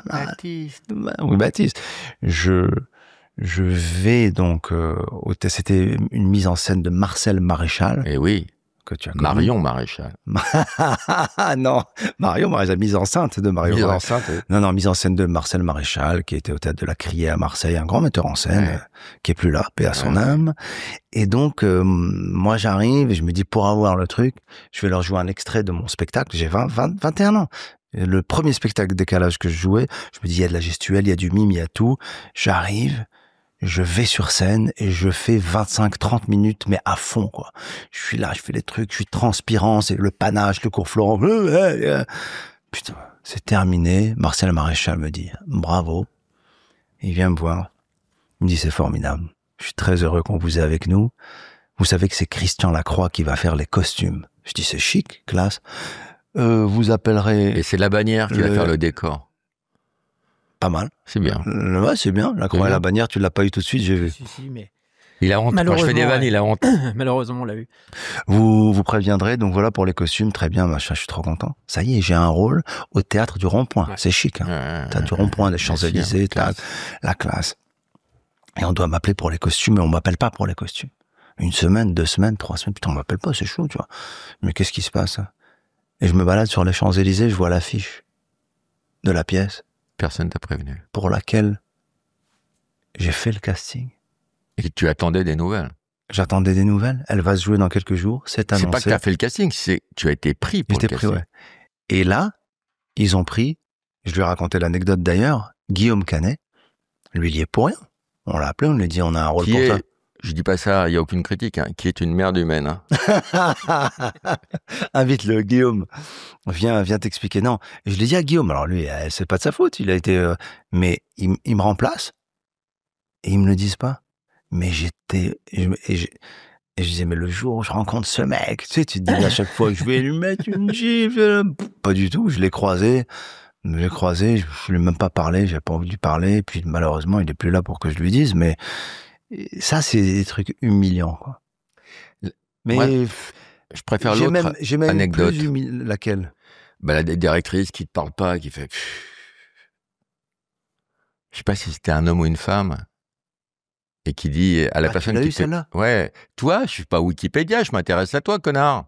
Baptiste. Oui, Baptiste. Je vais donc c'était une mise en scène de Marcel Maréchal. Eh oui. Que tu as connu. Marion Maréchal. Non, Marion Maréchal, mise enceinte de Marion Maréchal. Enceinte, oui. Non, mise en scène de Marcel Maréchal, qui était au théâtre de la Criée à Marseille, un grand metteur en scène, qui est plus là, paix à son âme. Et donc, moi, j'arrive et je me dis, pour avoir le truc, je vais leur jouer un extrait de mon spectacle. J'ai 21 ans. Et le premier spectacle décalage que je jouais, je me dis, il y a de la gestuelle, il y a du mime, il y a tout. J'arrive, je vais sur scène et je fais 25-30 minutes, mais à fond, quoi. Je suis là, je fais les trucs, je suis transpirant, c'est le panache, le cours Florent. Putain, c'est terminé. Marcel Maréchal me dit, bravo. Il vient me voir. Il me dit, c'est formidable. Je suis très heureux qu'on vous ait avec nous. Vous savez que c'est Christian Lacroix qui va faire les costumes. Je dis, c'est chic, classe. Vous appellerez... Et c'est la bannière qui va faire le décor. Pas mal. C'est bien. Ouais, c'est bien. La croix et la bannière, tu l'as pas eu tout de suite, j'ai vu. Si, mais... Il a honte. Quand je fais des vannes, il a honte. Malheureusement, on l'a vu. Vous préviendrez, donc voilà pour les costumes, très bien, machin, je suis trop content. Ça y est, j'ai un rôle au théâtre du Rond-Point. Ouais. C'est chic, hein. T'as du Rond-Point, des Champs-Élysées, t'as la classe. Et on doit m'appeler pour les costumes, mais on m'appelle pas pour les costumes. 1 semaine, 2 semaines, 3 semaines, putain, on m'appelle pas, c'est chaud, tu vois. Mais qu'est-ce qui se passe? Et je me balade sur les Champs-Élysées, je vois l'affiche de la pièce. Personne t'a prévenu. Pour laquelle j'ai fait le casting. Et tu attendais des nouvelles. J'attendais des nouvelles. Elle va se jouer dans quelques jours. C'est annoncé. C'est pas que tu as fait le casting, c'est que tu as été pris pour le casting. Ouais. Et là, ils ont pris, je lui ai raconté l'anecdote d'ailleurs, Guillaume Canet. Lui, il y est pour rien. On l'a appelé, on lui a dit, on a un rôle pour toi. Je dis pas ça, il n'y a aucune critique, hein, qui est une merde humaine. Hein. Invite-le, Guillaume. Viens t'expliquer. Non. Et je l'ai dit à Guillaume. Alors lui, c'est pas de sa faute. Il a été, mais il me remplace. Et ils me le disent pas. Mais et je disais, mais le jour où je rencontre ce mec, tu sais, tu te dis à chaque fois que je vais lui mettre une gifle. Pas du tout. Je l'ai croisé, je lui ai même pas parlé, j'ai pas envie de lui parler. Et puis malheureusement, il est plus là pour que je lui dise. Mais ça, c'est des trucs humiliants, quoi. Mais moi, je préfère l'autre j'ai même anecdote. Laquelle? Bah, la directrice qui te parle pas, qui fait. Je sais pas si c'était un homme ou une femme. Et qui dit à la personne qui celle-là. Ouais, toi, je suis pas Wikipédia, je m'intéresse à toi, connard.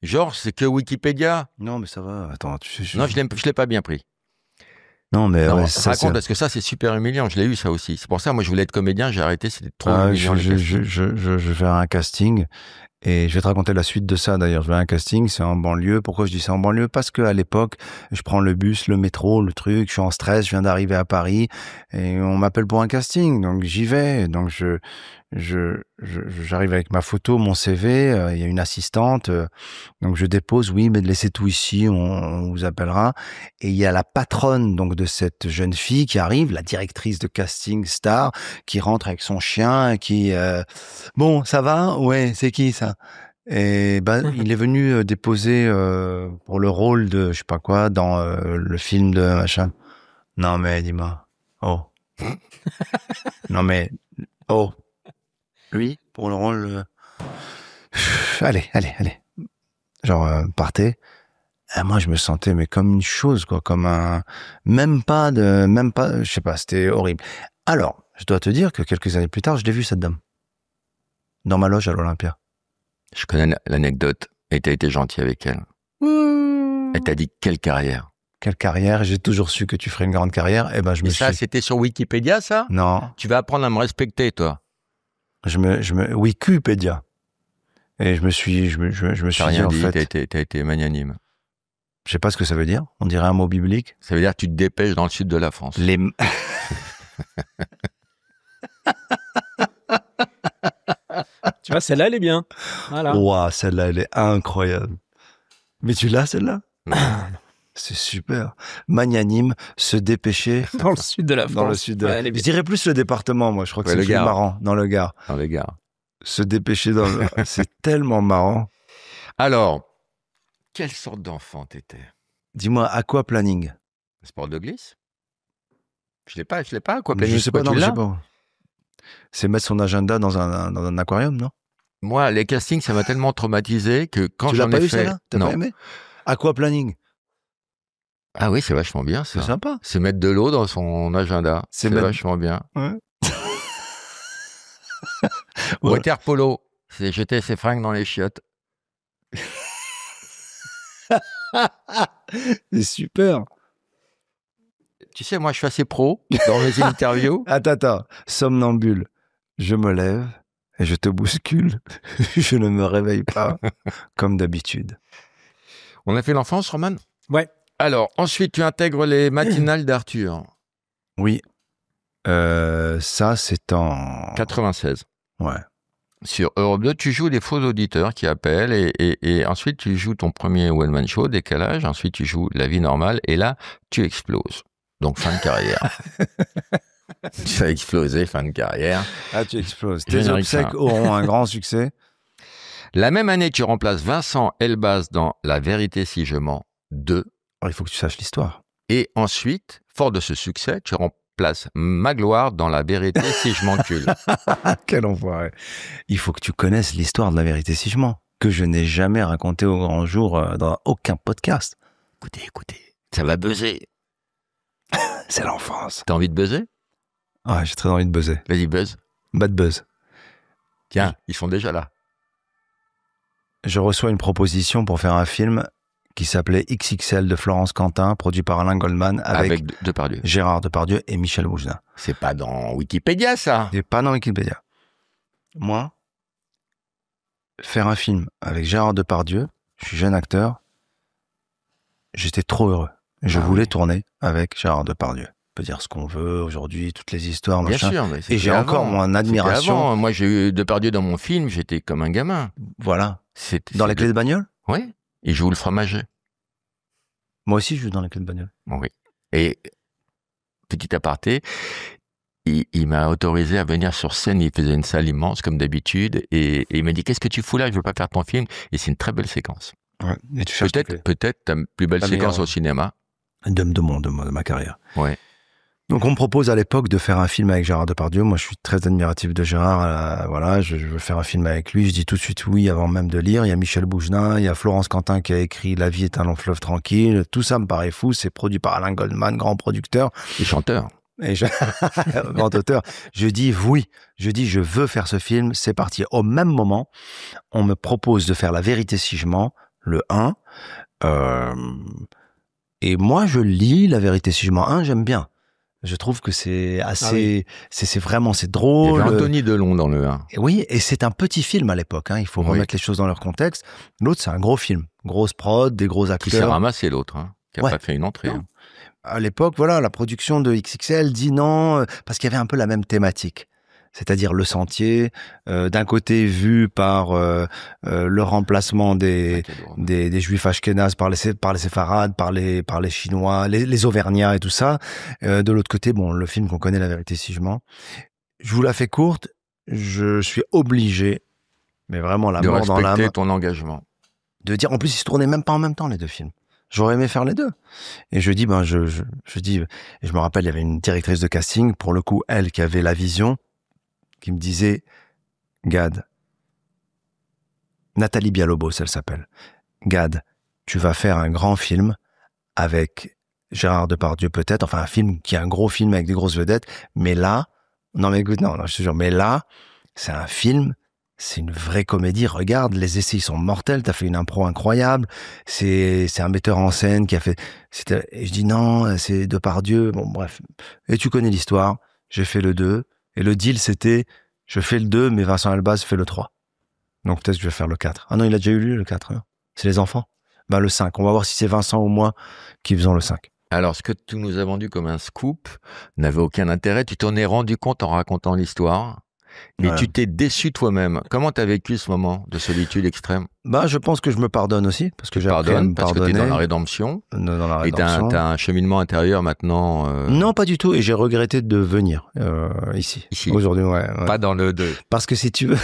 Genre, c'est que Wikipédia. Non, mais ça va. Attends, Non, je l'ai pas bien pris. Non, mais non, ouais, raconte, parce que ça, c'est super humiliant. Je l'ai eu, ça aussi. C'est pour ça, moi, je voulais être comédien, j'ai arrêté, c'était trop humiliant. Je vais faire un casting. Et je vais te raconter la suite de ça, d'ailleurs. Je vais à un casting, c'est en banlieue. Pourquoi je dis c'est en banlieue? Parce que à l'époque, je prends le bus, le métro, le truc, je suis en stress, je viens d'arriver à Paris, et on m'appelle pour un casting. Donc, j'y vais. Donc, j'arrive avec ma photo, mon CV, il y a une assistante. Donc, je dépose, oui, mais laissez tout ici, on vous appellera. Et il y a la patronne, donc, de cette jeune fille qui arrive, la directrice de casting star, qui rentre avec son chien, et qui, bon, ça va? Ouais, c'est qui, ça? Et il est venu déposer pour le rôle de je sais pas quoi dans le film de machin. Non mais dis-moi. Oh. Non mais oh. Lui pour le rôle. Allez. Genre partez. Et moi je me sentais mais comme une chose quoi, comme un même pas, je sais pas, c'était horrible. Alors je dois te dire que quelques années plus tard je l'ai vu cette dame. dans ma loge à l'Olympia. Je connais l'anecdote. Et t'as été gentil avec elle. Elle t'a dit quelle carrière? Quelle carrière? J'ai toujours su que tu ferais une grande carrière. Et ben, je me suis... ça, c'était sur Wikipédia, ça? Non. Tu vas apprendre à me respecter, toi. Wikipédia. Et je me suis dit, en fait... T'as été magnanime. Je sais pas ce que ça veut dire. On dirait un mot biblique. Ça veut dire que tu te dépêches dans le sud de la France. Tu vois, celle-là, elle est bien. Voilà. Ouah, celle-là, elle est incroyable. Mais tu l'as, celle-là? C'est super. Magnanime, se dépêcher. Dans le sud de la France. Dans le sud de la... Je dirais plus le département, moi. Je crois que c'est le plus marrant. Dans le Gard. Dans le Gard. Se dépêcher dans le... C'est tellement marrant. Alors, quelle sorte d'enfant t'étais? Dis-moi, aquaplaning. Sport de glisse? Je l'ai pas, aquaplaning. Je sais pas, non, je sais pas. C'est mettre son agenda dans un aquarium, non? Moi, les castings, ça m'a tellement traumatisé que quand j'en ai fait... Tu l'as pas eu, celle-là? T'as pas aimé? Aquaplaning. Ah oui, c'est vachement bien, ça. C'est sympa. C'est mettre de l'eau dans son agenda. C'est vachement bien. Ouais. Water polo. C'est jeter ses fringues dans les chiottes. C'est super. Tu sais, moi, je suis assez pro dans mes interviews. Attends. Somnambule. Je me lève et je te bouscule. Je ne me réveille pas comme d'habitude. On a fait l'enfance, Roman? Ouais. Alors, ensuite, tu intègres les matinales d'Arthur. Oui. Ça, c'est en... 96. Ouais. Sur Europe 2, tu joues des faux auditeurs qui appellent et ensuite, tu joues ton premier one-man show, Décalage. Ensuite, tu joues La vie normale et là, tu exploses. Donc, fin de carrière. Tu as explosé, fin de carrière. Ah, tu exploses. Tes obsèques auront un grand succès. La même année, tu remplaces Vincent Elbaz dans La vérité si je mens 2. Alors, il faut que tu saches l'histoire. Et ensuite, fort de ce succès, tu remplaces Magloire dans La vérité si je m'encule. Quel enfoiré. Il faut que tu connaisses l'histoire de La vérité si je mens, que je n'ai jamais raconté au grand jour dans aucun podcast. Écoutez, ça va buzzer. C'est l'enfance. T'as envie de buzzer? Ouais, j'ai très envie de buzzer. Vas-y, buzz. Bad buzz. Tiens, ils sont déjà là. Je reçois une proposition pour faire un film qui s'appelait XXL de Florence Quentin, produit par Alain Goldman, avec Depardieu. Gérard Depardieu et Michel Boujna. C'est pas dans Wikipédia, ça. C'est pas dans Wikipédia. Moi, faire un film avec Gérard Depardieu, je suis jeune acteur, j'étais trop heureux. Je voulais tourner avec Gérard Depardieu. On peut dire ce qu'on veut aujourd'hui, toutes les histoires, machin. Bien sûr, mais et j'ai encore mon admiration. Moi, j'ai eu Depardieu dans mon film, j'étais comme un gamin. Voilà. Dans Les Clés de bagnole? Oui. Il joue le fromager. Moi aussi, je joue dans Les Clés de bagnole. Oui. Et, petit aparté, il m'a autorisé à venir sur scène. Il faisait une salle immense, comme d'habitude. Et il m'a dit, qu'est-ce que tu fous là? Je veux pas faire ton film. Et c'est une très belle séquence. Ouais. Et tu peut-être ta plus belle séquence au cinéma. De ma carrière. Ouais. Donc on me propose à l'époque de faire un film avec Gérard Depardieu. Moi, je suis très admiratif de Gérard. Voilà, je veux faire un film avec lui. Je dis tout de suite oui avant même de lire. Il y a Michel Boujna, il y a Florence Quentin qui a écrit La vie est un long fleuve tranquille. Tout ça me paraît fou. C'est produit par Alain Goldman, grand producteur. Et chanteur. Grand auteur. Je dis oui. Je dis je veux faire ce film. C'est parti. Au même moment, on me propose de faire La vérité si je mens, le 1. Et moi, je lis La vérité si je mens 1, j'aime bien. Je trouve que c'est assez... C'est vraiment, c'est drôle. Il y avait Anthony Delon dans le 1. Et oui, et c'est un petit film à l'époque. Il faut remettre les choses dans leur contexte. L'autre, c'est un gros film. Grosse prod, des gros acteurs. Qui s'est ramassé l'autre, qui n'a pas fait une entrée. À l'époque, voilà, la production de XXL dit non, parce qu'il y avait un peu la même thématique. C'est-à-dire le sentier, d'un côté vu par le remplacement des juifs ashkénazes par les séfarades, par les chinois, les auvergnats et tout ça. De l'autre côté, bon, le film qu'on connaît, La vérité si je mens. Je vous la fais courte, je suis obligé, mais vraiment la mort dans l'âme. De respecter ton engagement. De dire, en plus, ils se tournaient même pas en même temps, les deux films. J'aurais aimé faire les deux. Et je dis, je dis, et je me rappelle, il y avait une directrice de casting, pour le coup, elle qui avait la vision, qui me disait, Gad, Nathalie Bialobos, elle s'appelle. Gad, tu vas faire un grand film avec Gérard Depardieu peut-être, enfin un film qui est un gros film avec des grosses vedettes, mais là, non mais écoute, non, je te jure, mais là, c'est un film c'est une vraie comédie. Regarde, les essais sont mortels. T'as fait une impro incroyable. C'est un metteur en scène qui a fait. Et je dis non, c'est Depardieu. Bon, bref. Et tu connais l'histoire. J'ai fait le 2. Et le deal, c'était, je fais le 2, mais Vincent Elbaz fait le 3. Donc peut-être que je vais faire le 4. Ah non, il a déjà eu lui, le 4. Hein. C'est les enfants. Ben, le 5. On va voir si c'est Vincent ou moi qui faisons le 5. Alors, ce que tu nous as vendu comme un scoop n'avait aucun intérêt. Tu t'en es rendu compte en racontant l'histoire. Mais tu t'es déçu toi-même. Comment t'as vécu ce moment de solitude extrême? Bah, je pense que je me pardonne aussi, parce que j'ai appris à me parce pardonner. que t'es dans la rédemption. Dans la rédemption. Et t'as un cheminement intérieur maintenant. Non, pas du tout. Et j'ai regretté de venir ici. Aujourd'hui, ouais. Pas dans le 2. Parce que si tu veux.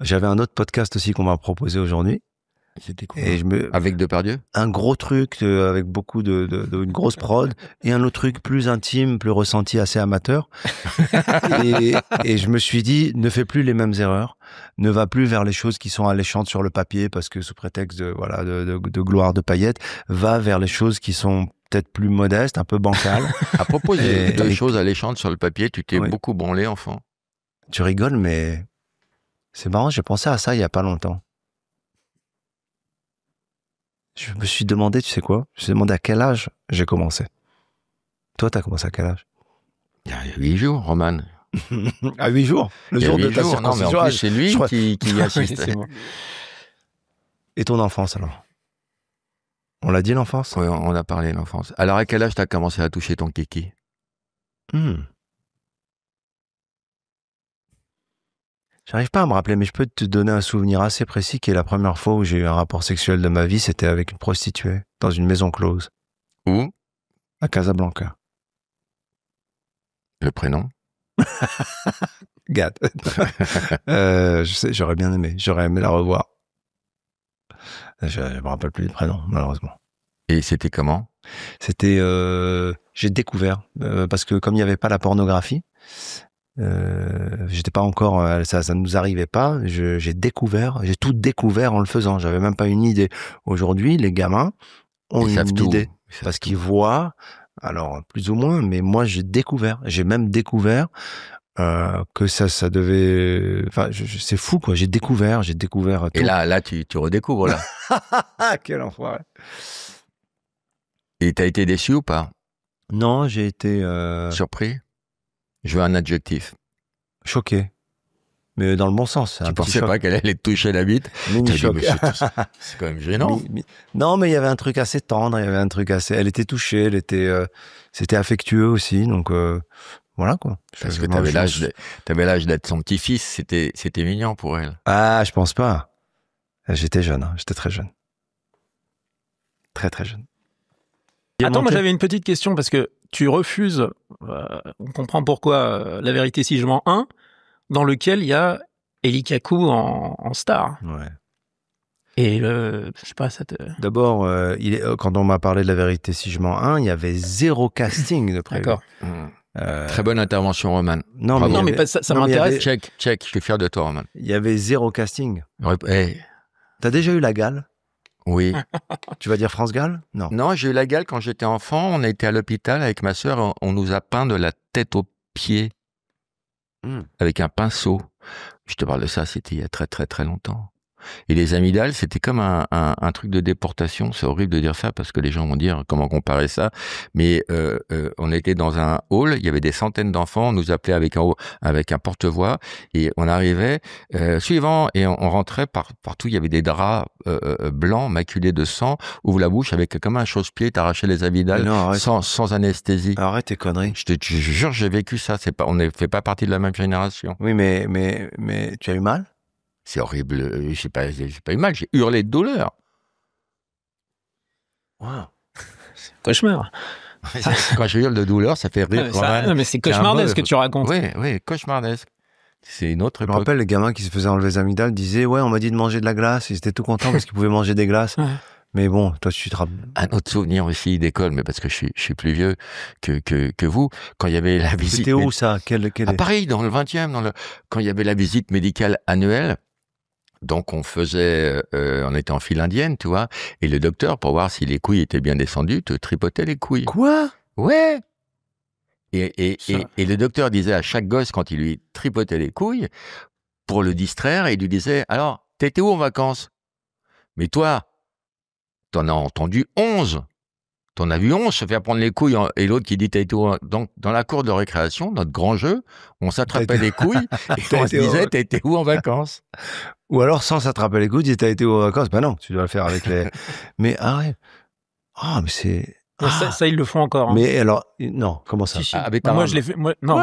J'avais un autre podcast aussi qu'on m'a proposé aujourd'hui. C'était quoi? Avec Depardieu? Un gros truc avec beaucoup une grosse prod et un autre truc plus intime, plus ressenti, assez amateur. et je me suis dit, ne fais plus les mêmes erreurs, ne va plus vers les choses qui sont alléchantes sur le papier parce que sous prétexte de gloire, de paillettes, va vers les choses qui sont peut-être plus modestes, un peu bancales. À propos de choses alléchantes sur le papier, tu t'es beaucoup branlé, enfant. Tu rigoles, mais c'est marrant, j'ai pensé à ça il y a pas longtemps. Je me suis demandé, tu sais quoi? Je me suis demandé à quel âge j'ai commencé. Toi, t'as commencé à quel âge? Il y a 8 jours, Roman. À 8 jours? Le jour de ta circoncision. Non, mais en plus, c'est lui qui assiste. Oui, et ton enfance, alors? On l'a dit, l'enfance? Oui, on a parlé de l'enfance. Alors, à quel âge t'as commencé à toucher ton kiki? J'arrive pas à me rappeler, mais je peux te donner un souvenir assez précis qui est la première fois où j'ai eu un rapport sexuel de ma vie, c'était avec une prostituée, dans une maison close. Où? À Casablanca. Le prénom? Gad. Je sais, j'aurais bien aimé. J'aurais aimé la revoir. Je me rappelle plus du prénom, malheureusement. Et c'était comment? C'était... j'ai découvert, parce que comme il n'y avait pas la pornographie, j'étais pas encore, ça ne nous arrivait pas. J'ai tout découvert en le faisant. J'avais même pas une idée. Aujourd'hui, les gamins ont une idée parce qu'ils voient, alors plus ou moins. Mais moi, j'ai même découvert que ça devait. Enfin, c'est fou quoi. J'ai découvert. Tout. Et là, tu redécouvres là. Quel enfoiré. Et t'as été déçu ou pas? Non, j'ai été surpris. Je veux un adjectif. Choqué. Mais dans le bon sens. Tu pensais pas qu'elle allait te toucher la bite? Mini-choc. C'est quand même gênant. Non, mais il y avait un truc assez tendre, elle était touchée, c'était affectueux aussi, donc voilà quoi. Parce que t'avais l'âge d'être son petit-fils, c'était mignon pour elle. Ah, je pense pas. J'étais jeune, hein. J'étais très jeune. Très très jeune. Attends, moi j'avais une petite question parce que tu refuses, on comprend pourquoi, La vérité si je mens 1, dans lequel il y a Eli Kaku en star. Ouais. Et je sais pas, ça te... D'abord, quand on m'a parlé de La vérité si je mens 1, il y avait 0 casting de prévu. D'accord. Très bonne intervention, Roman. Non, mais ça m'intéresse. Check, je suis fier de toi, Roman. Il y avait 0 casting. Hey. T'as déjà eu la gale? Oui. Tu vas dire France Gall? Non. Non, j'ai eu la gale quand j'étais enfant. On a été à l'hôpital avec ma sœur. On nous a peint de la tête aux pieds avec un pinceau. Je te parle de ça, c'était il y a très très très longtemps. Et les amygdales, c'était comme un truc de déportation. C'est horrible de dire ça parce que les gens vont dire comment comparer ça. Mais on était dans un hall, il y avait des centaines d'enfants. On nous appelait avec un porte-voix et on arrivait suivant et on rentrait partout. Il y avait des draps blancs maculés de sang. Ouvre la bouche avec comme un chausse-pied, t'arrachais les amygdales sans anesthésie. Arrête tes conneries. Je te jure, j'ai vécu ça. On ne fait pas partie de la même génération. Oui, mais tu as eu mal? C'est horrible, j'ai pas eu mal, j'ai hurlé de douleur. Wow. C'est un cauchemar. Quand je hurle de douleur, ça fait rire. Non, mais c'est cauchemardesque que tu racontes. Oui, cauchemardesque. C'est une autre époque. Je me rappelle, les gamins qui se faisaient enlever les amygdales disaient « Ouais, on m'a dit de manger de la glace. » Ils étaient tout contents parce qu'ils pouvaient manger des glaces. Ouais. Mais bon, toi, tu te rappelles. Un autre souvenir aussi d'école, mais parce que je suis plus vieux que vous, quand il y avait la visite... C'était où ça? À Paris, dans le 20e, quand il y avait la visite médicale annuelle. Donc on était en file indienne, tu vois, et le docteur, pour voir si les couilles étaient bien descendues, te tripotait les couilles. Quoi? Ouais. Et le docteur disait à chaque gosse, quand il lui tripotait les couilles, pour le distraire, il lui disait « Alors, t'étais où en vacances ?»« Mais toi, t'en as entendu 11. T'en as vu 11 se faire prendre les couilles. » Et l'autre qui dit « T'as été où ?» Donc, dans la cour de récréation, notre grand jeu, on s'attrapait les couilles et on se disait « T'as été où en vacances ?» Ou alors, sans s'attraper les couilles, t'as été où en vacances? Ben non, tu dois le faire avec les... Mais, ah ouais. Ah, mais c'est... Ça, ils le font encore. Hein. Mais alors, non, comment ça? Si. Moi, je l'ai fait. Moi, non,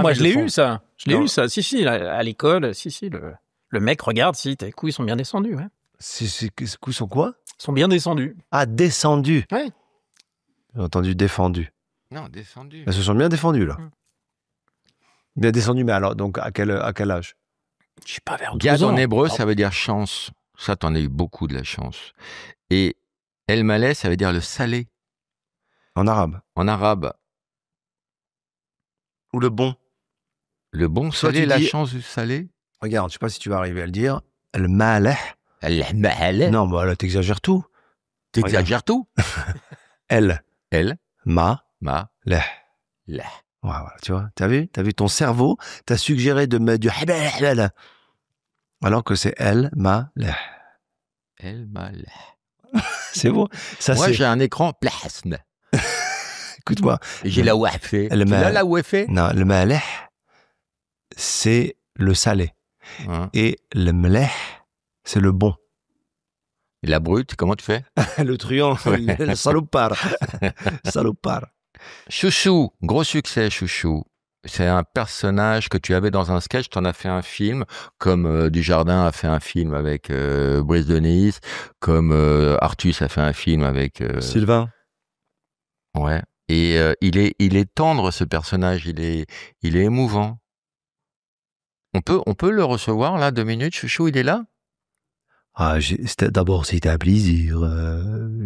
moi, je l'ai eu, ça. Je l'ai eu, ça. Si, à l'école, le mec regarde si tes couilles sont bien descendues. Ouais. Ces couilles sont quoi? Sont bien descendus. Ah, descendus. Ouais. J'ai entendu défendus. Non, descendus. Elles se sont bien défendues, là. Bien descendues, mais alors, donc, à quel âge? Je sais pas, vers 12 Gad ans. en hébreu, ça veut dire chance. Ça, t'en as eu beaucoup de la chance. Et El Malais, ça veut dire le salé. En arabe. En arabe. Ou le bon. Le bon salé, la chance du salé. Regarde, je sais pas si tu vas arriver à le dire. El maleh. El maleh. Non, bah là, t'exagères tout. T'exagères tout. El. Ma. Leh. Leh. Voilà, tu vois. T'as vu ton cerveau t'a suggéré de mettre du halal. Alors que c'est El maleh. El maleh. C'est bon. Ça, moi, j'ai un écran plasme. Écoute-moi. J'ai la ouafé. Tu l'as la ouafé? Non, le maleh, c'est le salé. Et le mleh, c'est le bon. Et la brute, comment tu fais? Le truand, le salopard. Salopard. Chouchou, gros succès, Chouchou. C'est un personnage que tu avais dans un sketch, tu en as fait un film, comme Dujardin a fait un film avec Brice de Nice, comme Artus a fait un film avec... Sylvain. Ouais. Et il est tendre, ce personnage, il est émouvant. On peut le recevoir, là, 2 minutes, Chouchou, il est là? D'abord, c'était un plaisir.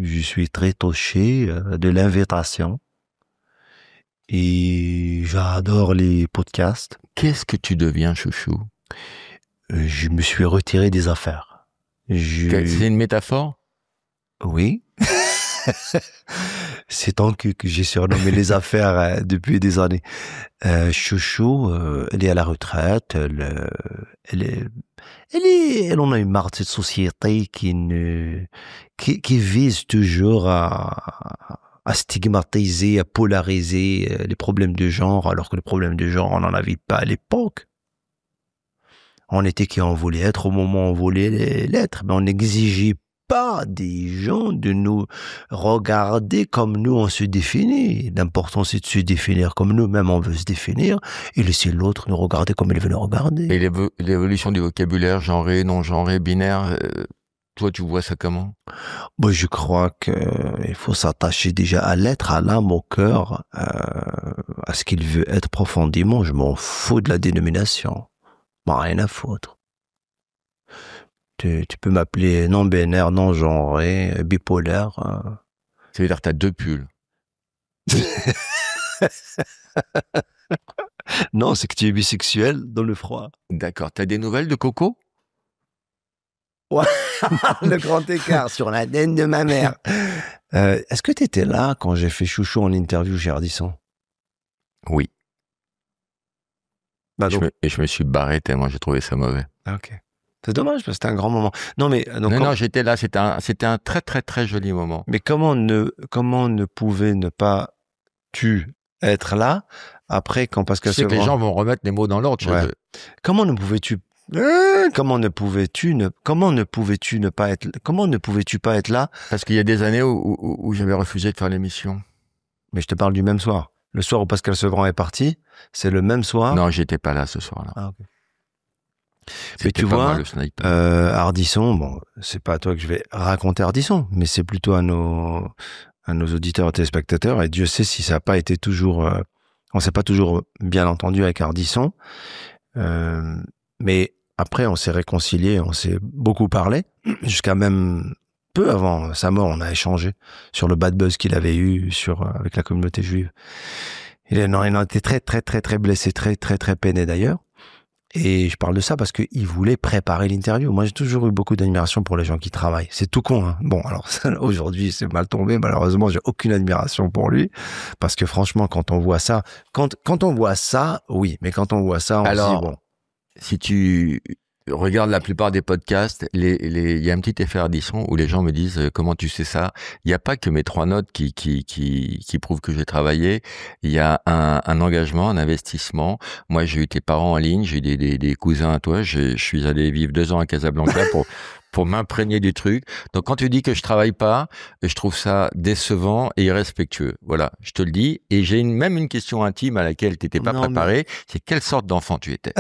Je suis très touché de l'invitation. Et j'adore les podcasts. Qu'est-ce que tu deviens, Chouchou? Je me suis retiré des affaires. C'est une métaphore? Oui. C'est tant que j'ai surnommé les affaires depuis des années. Chouchou, elle est à la retraite. Elle en a eu marre de cette société qui vise toujours à stigmatiser, à polariser les problèmes de genre, alors que les problèmes de genre, on n'en avait pas à l'époque. On était qui on voulait être au moment où on voulait l'être, mais on n'exigeait pas des gens de nous regarder comme nous on se définit. L'important, c'est de se définir comme nous-mêmes on veut se définir et laisser l'autre nous regarder comme il veut nous regarder. Et l'évolution du vocabulaire genré, non genré, binaire, toi, tu vois ça comment? Moi, je crois qu'il faut s'attacher déjà à l'être, à l'âme, au cœur, à ce qu'il veut être profondément. Je m'en fous de la dénomination. Rien à foutre. Tu peux m'appeler non-binaire, non-genré, bipolaire. Ça veut dire que t'as 2 pulls. Non, c'est que tu es bisexuel dans le froid. D'accord. T'as des nouvelles de Coco? Ouais. Le grand écart sur la laine de ma mère. Est-ce que tu étais là quand j'ai fait Chouchou en interview chez Ardisson? Oui. Bah donc... je me suis barré tellement j'ai trouvé ça mauvais. Ok. C'est dommage parce que c'était un grand moment. Non mais non, j'étais là. C'était un très très très joli moment. Mais comment ne pouvais ne pas tu être là après quand Pascal Sevran... Je sais que les gens vont remettre les mots dans l'ordre. Ouais. Comment ne pouvais-tu pas être là? Parce qu'il y a des années où j'avais refusé de faire l'émission. Mais je te parle du même soir. Le soir où Pascal Sevran est parti, c'est le même soir. Non, j'étais pas là ce soir-là. Ah, ok. Mais tu vois, Ardisson, bon, c'est pas à toi que je vais raconter Ardisson, mais c'est plutôt à nos auditeurs et téléspectateurs. Et Dieu sait si ça n'a pas été toujours, on s'est pas toujours bien entendu avec Ardisson. Mais après, on s'est réconciliés, on s'est beaucoup parlé, jusqu'à même peu avant sa mort, on a échangé sur le bad buzz qu'il avait eu avec la communauté juive. Il en était très, très, très, très blessé, très, très, très peiné d'ailleurs. Et je parle de ça parce qu'il voulait préparer l'interview. Moi, j'ai toujours eu beaucoup d'admiration pour les gens qui travaillent. C'est tout con, hein. Bon, alors, aujourd'hui, c'est mal tombé. Malheureusement, j'ai aucune admiration pour lui. Parce que franchement, quand on voit ça, quand on voit ça, oui. Mais quand on voit ça, on se dit, bon. Si tu regardes la plupart des podcasts, il y a un petit effet Ardisson où les gens me disent comment tu sais ça. Il n'y a pas que mes 3 notes qui prouvent que j'ai travaillé. Il y a un engagement, un investissement. Moi, j'ai eu tes parents en ligne, j'ai eu des cousins à toi. Je suis allé vivre 2 ans à Casablanca pour m'imprégner du truc. Donc, quand tu dis que je travaille pas, je trouve ça décevant et irrespectueux. Voilà, je te le dis. Et j'ai même une question intime à laquelle tu n'étais pas préparé. C'est quelle sorte d'enfant tu étais?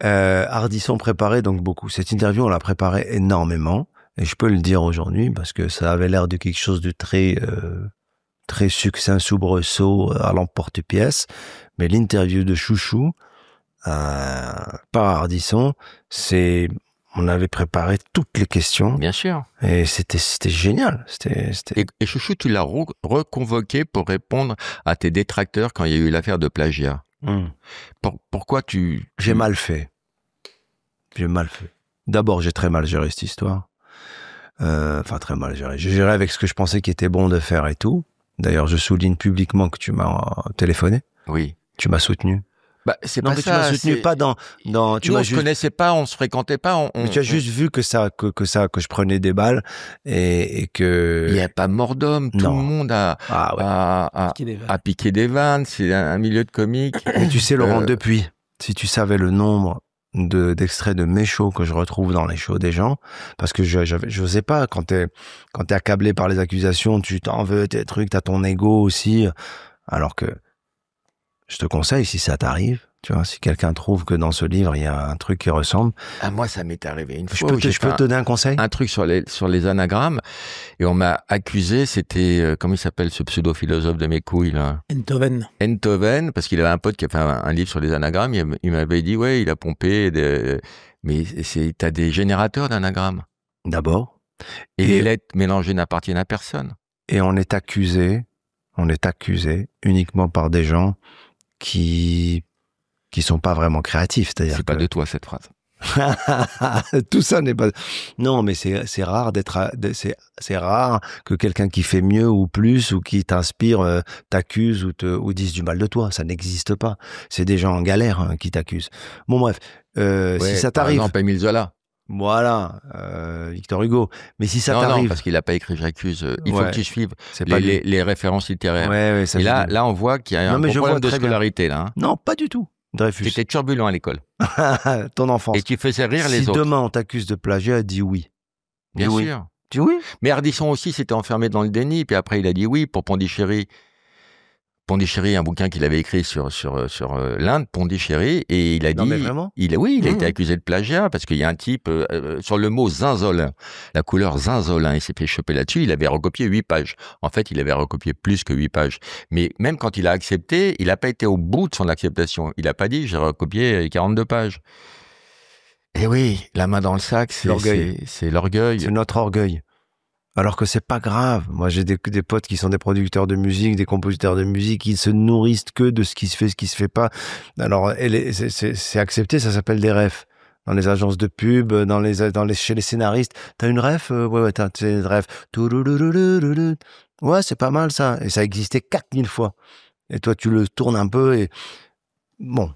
Ardisson préparait donc beaucoup. Cette interview, on l'a préparée énormément. Et je peux le dire aujourd'hui parce que ça avait l'air de quelque chose de très succinct, soubresaut, à l'emporte-pièce. Mais l'interview de Chouchou, par Ardisson, on avait préparé toutes les questions. Bien sûr. Et c'était génial. Et Chouchou, tu l'as reconvoqué pour répondre à tes détracteurs quand il y a eu l'affaire de plagiat. Pourquoi J'ai mal fait. D'abord, j'ai très mal géré cette histoire. Enfin, très mal géré. J'ai géré avec ce que je pensais qu'il était bon de faire et tout. D'ailleurs, je souligne publiquement que tu m'as téléphoné. Oui. Tu m'as soutenu. Bah, c'est non, pas mais ça. Tu m'as soutenu pas dans. Tu on se connaissait pas, on se fréquentait pas. Mais tu as juste vu que je prenais des balles et que. Il n'y a pas mort d'homme. Tout le monde a piqué des vannes. C'est un milieu de comique. Mais tu sais, Laurent, depuis, si tu savais le nombre d'extraits de mes shows que je retrouve dans les shows des gens, parce que je sais pas, quand t'es accablé par les accusations, tu t'en veux, tes trucs, t'as ton ego aussi, alors que je te conseille, si ça t'arrive, tu vois, si quelqu'un trouve que dans ce livre, il y a un truc qui ressemble. Ah, moi, ça m'est arrivé une fois. Je peux te donner un conseil? Un truc sur les anagrammes. Et on m'a accusé, c'était, comment il s'appelle, ce pseudo-philosophe de mes couilles, là? Enthoven, parce qu'il avait un pote qui a fait un livre sur les anagrammes. Il m'avait dit, ouais, il a pompé mais t'as des générateurs d'anagrammes. D'abord. Et les lettres mélangées n'appartiennent à personne. Et on est accusé uniquement par des gens qui sont pas vraiment créatifs, c'est-à-dire pas de toi cette phrase. Tout ça n'est pas. Non, mais c'est rare c'est rare que quelqu'un qui fait mieux ou plus ou qui t'inspire t'accuse ou dise du mal de toi. Ça n'existe pas. C'est des gens en galère qui t'accusent. Bon bref, si ça t'arrive. Par exemple, Émile Zola. Voilà, Victor Hugo. Mais si ça t'arrive. Non, parce qu'il n'a pas écrit J'accuse. Il faut que tu suives pas les références littéraires. Ouais, ça et là, on voit qu'il y a un problème de scolarité, là. Hein. Non, pas du tout. Dreyfus. T'étais turbulent à l'école. Ton enfance. Et tu faisais rire les autres. Si demain on t'accuse de plagiat, dis oui. Bien sûr. Dis oui. Mais Ardisson aussi s'était enfermé dans le déni, puis après il a dit oui pour Pondichéry. Pondichéry, un bouquin qu'il avait écrit sur l'Inde, Pondichéry, et il a dit... Non mais vraiment ? Il a été accusé de plagiat, parce qu'il y a un type, sur le mot zinzolin, la couleur zinzolin, il s'est fait choper là-dessus, il avait recopié 8 pages. En fait, il avait recopié plus que 8 pages. Mais même quand il a accepté, il n'a pas été au bout de son acceptation. Il n'a pas dit, j'ai recopié 42 pages. Et oui, la main dans le sac, c'est l'orgueil. C'est notre orgueil. Alors que c'est pas grave. Moi, j'ai des potes qui sont des producteurs de musique, des compositeurs de musique, ils se nourrissent que de ce qui se fait, ce qui se fait pas. Alors, c'est accepté, ça s'appelle des refs. Dans les agences de pub, chez les scénaristes. T'as une ref? Ouais, t'as une ref. Ouais, c'est pas mal, ça. Et ça existait 4000 fois. Et toi, tu le tournes un peu et, bon.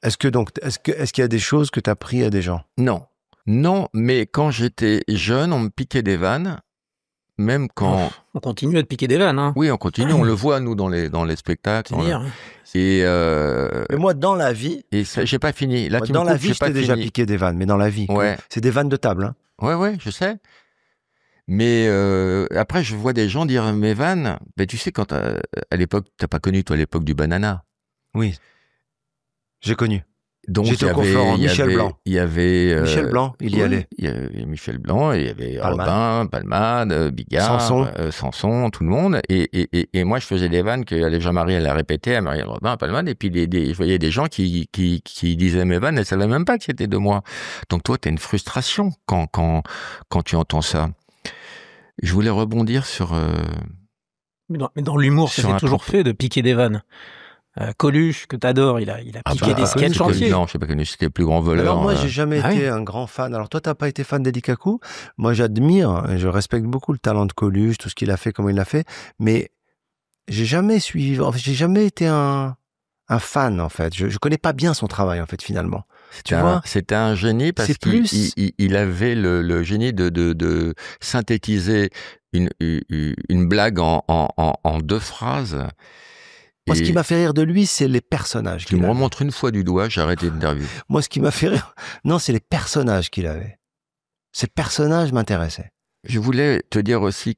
Est-ce qu'il y a des choses que t'as pris à des gens? Non, mais quand j'étais jeune, on me piquait des vannes. Même quand... On continue à te piquer des vannes, hein. Oui, on continue, on le voit, nous, dans les spectacles. Mais moi, dans la vie... Et ça, j'ai pas fini. Là, dans la vie, je t'ai déjà piqué des vannes, mais dans la vie. Ouais. C'est des vannes de table, hein. Ouais, je sais. Mais après, je vois des gens dire mes vannes. Ben, tu sais, quand à l'époque, t'as pas connu, toi, l'époque du banana. Oui. J'ai connu. Donc, j'étais au confort, Michel Blanc. Il y avait... Michel Blanc, il y allait. Il y avait Michel Blanc, il y avait Robin, Palmade, Bigard, Sanson, tout le monde. Et moi, je faisais des vannes que Jean-Marie, elle a répétées à Marie Robin, Palmade. Et puis, je voyais des gens qui disaient mes vannes, elles ne savaient même pas que c'était de moi. Donc, toi, tu as une frustration quand tu entends ça. Je voulais rebondir sur... Mais dans l'humour, ça s'est toujours fait de piquer des vannes. Coluche, que t'adores, il a piqué des sketchs entiers. Non, je sais pas Coluche, c'était le plus grand voleur. Alors moi, j'ai jamais été un grand fan. Alors toi, t'as pas été fan d'Eli Kakou. Moi, j'admire et je respecte beaucoup le talent de Coluche, tout ce qu'il a fait, comment il l'a fait. Mais j'ai jamais suivi. En fait, j'ai jamais été un fan, en fait. Je connais pas bien son travail, en fait, finalement. C'était un génie parce qu'il avait le génie de synthétiser une blague en 2 phrases. Moi, ce qui m'a fait rire de lui, c'est les personnages. Tu me remontres une fois du doigt, j'ai arrêté d'interviewer. Moi, ce qui m'a fait rire, non, c'est les personnages qu'il avait. Ces personnages m'intéressaient. Je voulais te dire aussi,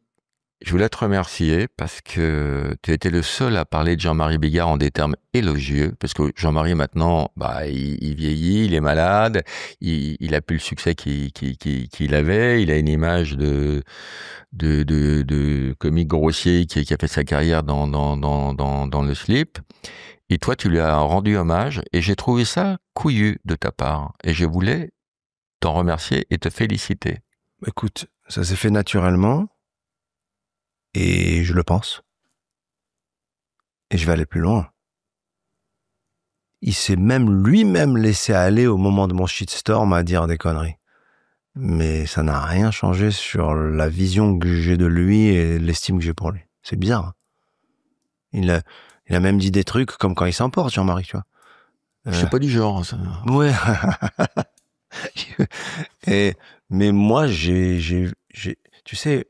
je voulais te remercier parce que tu étais le seul à parler de Jean-Marie Bigard en des termes élogieux, parce que Jean-Marie maintenant, il vieillit, il est malade, il a plus le succès qu'il avait, il a une image de comique grossier qui a fait sa carrière dans le slip. Et toi, tu lui as rendu hommage et j'ai trouvé ça couillu de ta part. Et je voulais t'en remercier et te féliciter. Écoute, ça s'est fait naturellement. Et je le pense. Et je vais aller plus loin. Il s'est même lui-même laissé aller au moment de mon shitstorm à dire des conneries. Mais ça n'a rien changé sur la vision que j'ai de lui et l'estime que j'ai pour lui. C'est bizarre. Il a même dit des trucs comme quand il s'emporte, Jean-Marie, tu vois. C'est pas du genre, ça. Ouais. Mais moi, tu sais,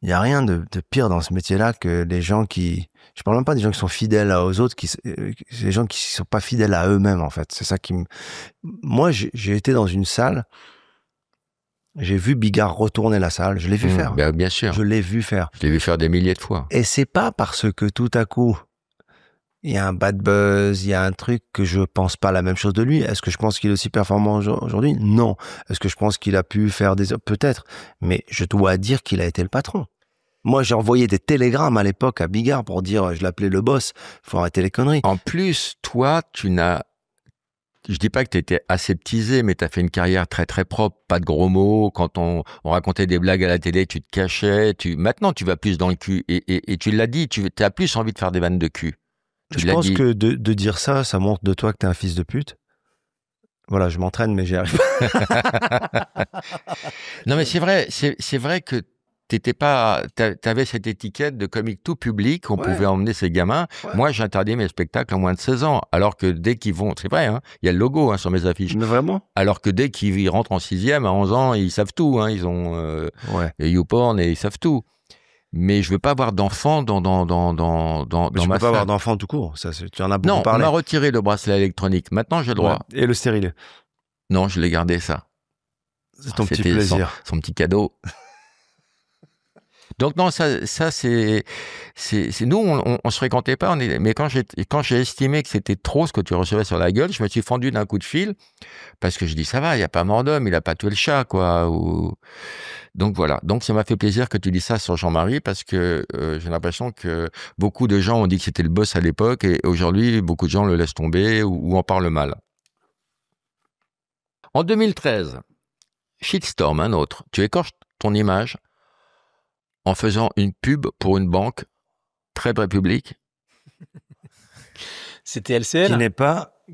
il y a rien de pire dans ce métier-là que les gens je parle même pas des gens qui sont fidèles aux autres, les gens qui sont pas fidèles à eux-mêmes, en fait. C'est ça moi, j'ai été dans une salle, j'ai vu Bigard retourner la salle, je l'ai vu faire. Bien sûr. Je l'ai vu faire. Je l'ai vu faire des milliers de fois. Et c'est pas parce que tout à coup, il y a un bad buzz, il y a un truc que je pense pas la même chose de lui. Est-ce que je pense qu'il est aussi performant aujourd'hui? Non. Est-ce que je pense qu'il a pu faire peut-être. Mais je dois dire qu'il a été le patron. Moi, j'ai envoyé des télégrammes à l'époque à Bigard pour dire, je l'appelais le boss, faut arrêter les conneries. En plus, toi, je dis pas que tu étais aseptisé, mais tu as fait une carrière très très propre, pas de gros mots. Quand on racontait des blagues à la télé, tu te cachais. Maintenant, tu vas plus dans le cul. Et tu l'as dit, tu as plus envie de faire des vannes de cul. Je pense que de dire ça montre de toi que t'es un fils de pute. Voilà, je m'entraîne, mais j'y arrive pas. Non, mais c'est vrai que t'avais cette étiquette de comique tout public, on pouvait emmener ces gamins. Ouais. Moi, j'interdis mes spectacles en moins de 16 ans. Alors que dès qu'ils vont, c'est vrai, il y a le logo sur mes affiches. Mais vraiment? Alors que dès qu'ils rentrent en 6e, à 11 ans, ils savent tout. Ils ont YouPorn et ils savent tout. Mais je veux pas avoir d'enfants dans ma salle. Je peux pas avoir d'enfants tout court. Ça, tu en as beaucoup parlé. Non, on m'a retiré le bracelet électronique. Maintenant, j'ai le droit. Ouais. Et le stérilet? Non, je l'ai gardé, ça. C'est ton petit plaisir. Son petit cadeau. Donc non, ça c'est nous on se fréquentait pas, mais quand j'ai estimé que c'était trop ce que tu recevais sur la gueule, je me suis fendu d'un coup de fil parce que je dis ça va, il y a pas mort d'homme, il a pas tué le chat quoi. Donc voilà, donc ça m'a fait plaisir que tu dis ça sur Jean-Marie parce que j'ai l'impression que beaucoup de gens ont dit que c'était le boss à l'époque et aujourd'hui beaucoup de gens le laissent tomber ou en parlent mal. En 2013, shitstorm, un autre, tu écorches ton image en faisant une pub pour une banque, Trade Republic. C'était LCL.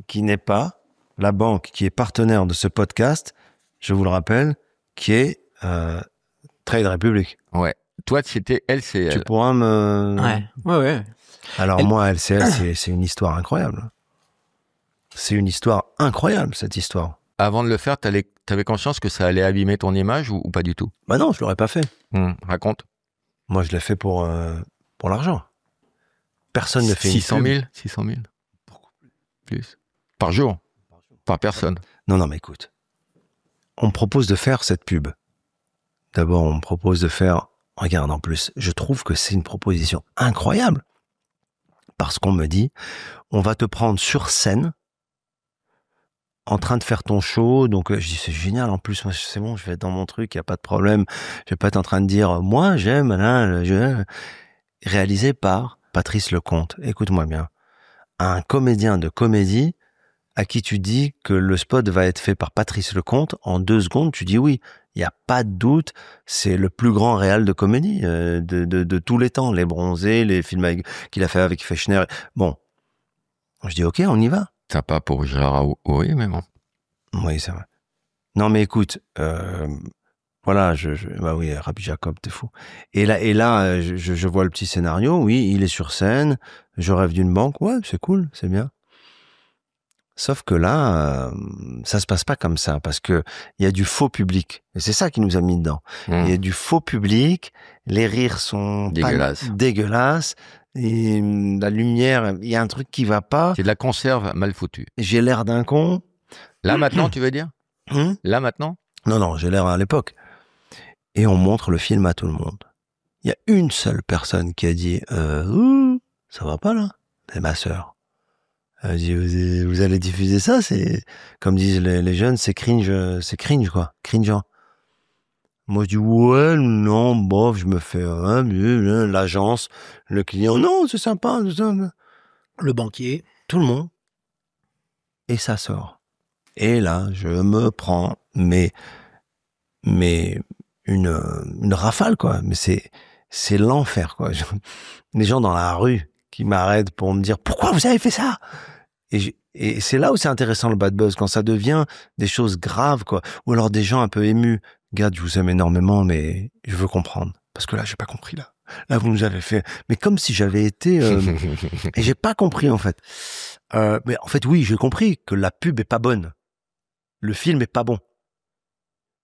Qui n'est pas la banque qui est partenaire de ce podcast, je vous le rappelle, qui est Trade Republic. Ouais. Toi, c'était LCL. Tu pourras me... Ouais. Alors moi, LCL, c'est une histoire incroyable. C'est une histoire incroyable, cette histoire. Avant de le faire, t'avais conscience que ça allait abîmer ton image ou pas du tout? Bah non, je l'aurais pas fait. Raconte. Moi, je l'ai fait pour l'argent. Personne ne fait 600 000 600 000 plus. Par jour. Par personne. Non, mais écoute. On me propose de faire cette pub. D'abord, on me propose de faire... Regarde, en plus, je trouve que c'est une proposition incroyable. Parce qu'on me dit, on va te prendre sur scène en train de faire ton show, donc je dis c'est génial, en plus moi, c'est bon, je vais être dans mon truc, il n'y a pas de problème, je vais pas être en train de dire moi j'aime, réalisé par Patrice Lecomte, écoute-moi bien, un comédien de comédie à qui tu dis que le spot va être fait par Patrice Lecomte, en 2 secondes, tu dis oui. Il n'y a pas de doute, c'est le plus grand réal de comédie de tous les temps. Les Bronzés, les films qu'il a fait avec Fechner. Bon, je dis ok, on y va. Sympa pour Gérard Houry, mais bon. Oui, c'est vrai. Non, mais écoute, voilà, bah oui, Rabbi Jacob, t'es fou. Et là, je vois le petit scénario. Oui, il est sur scène. Je rêve d'une banque. Ouais, c'est cool, c'est bien. Sauf que là, ça se passe pas comme ça parce que il y a du faux public et c'est ça qui nous a mis dedans. Il y a du faux public, les rires sont dégueulasses et la lumière, il y a un truc qui va pas. C'est de la conserve mal foutue. J'ai l'air d'un con. Là maintenant, tu veux dire Là maintenant Non, j'ai l'air à l'époque. Et on montre le film à tout le monde. Il y a une seule personne qui a dit ça va pas là, c'est ma sœur. Vous allez diffuser ça, c'est comme disent les jeunes, c'est cringe quoi, cringeant. Moi je dis ouais, non, bof, je me fais l'agence, le client, non, c'est sympa, le banquier, tout le monde, et ça sort. Et là, je me prends mais une rafale quoi, mais c'est l'enfer quoi. Les gens dans la rue qui m'arrêtent pour me dire pourquoi vous avez fait ça. Et c'est là où c'est intéressant le bad buzz, quand ça devient des choses graves, quoi. Ou alors des gens un peu émus. Regarde, je vous aime énormément, mais je veux comprendre. Parce que là, j'ai pas compris, là. Là, vous nous avez fait... Mais comme si j'avais été... Et j'ai pas compris, en fait. Mais en fait, oui, j'ai compris que la pub est pas bonne. Le film est pas bon.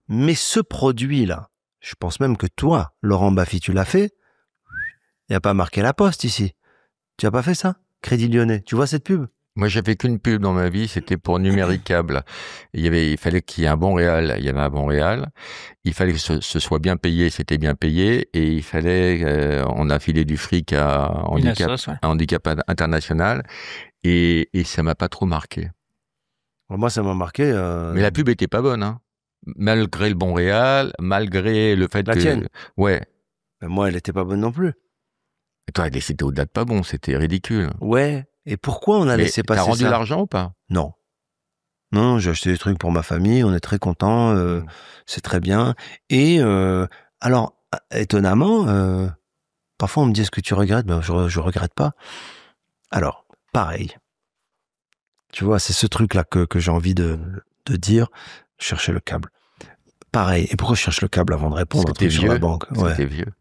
Mais ce produit-là, je pense même que toi, Laurent Baffy, tu l'as fait. Il n'y a pas marqué La Poste, ici. Tu as pas fait ça? Crédit Lyonnais. Tu vois cette pub? Moi, j'avais qu'une pub dans ma vie, c'était pour Numéricable. Il fallait qu'il y ait un bon réal, il y avait un bon réal. Il fallait que ce soit bien payé, c'était bien payé. Et il fallait, on a filé du fric à handicap international. Et ça m'a pas trop marqué. Moi, ça m'a marqué. Mais la pub était pas bonne, hein. Malgré le bon réal, malgré le fait la tienne. Ouais. Mais moi, elle était pas bonne non plus. Et toi, c'était au-delà de pas bon, c'était ridicule. Ouais. Et pourquoi on a laissé passer ça? T'as rendu l'argent ou pas? Non. Non, j'ai acheté des trucs pour ma famille, on est très contents, c'est très bien. Et alors, étonnamment, parfois on me dit est-ce que tu regrettes? Ben, je regrette pas. Alors, pareil. Tu vois, c'est ce truc-là que j'ai envie de dire, chercher le câble. Pareil. Et pourquoi je cherche le câble avant de répondre à un truc sur la banque? C'était vieux.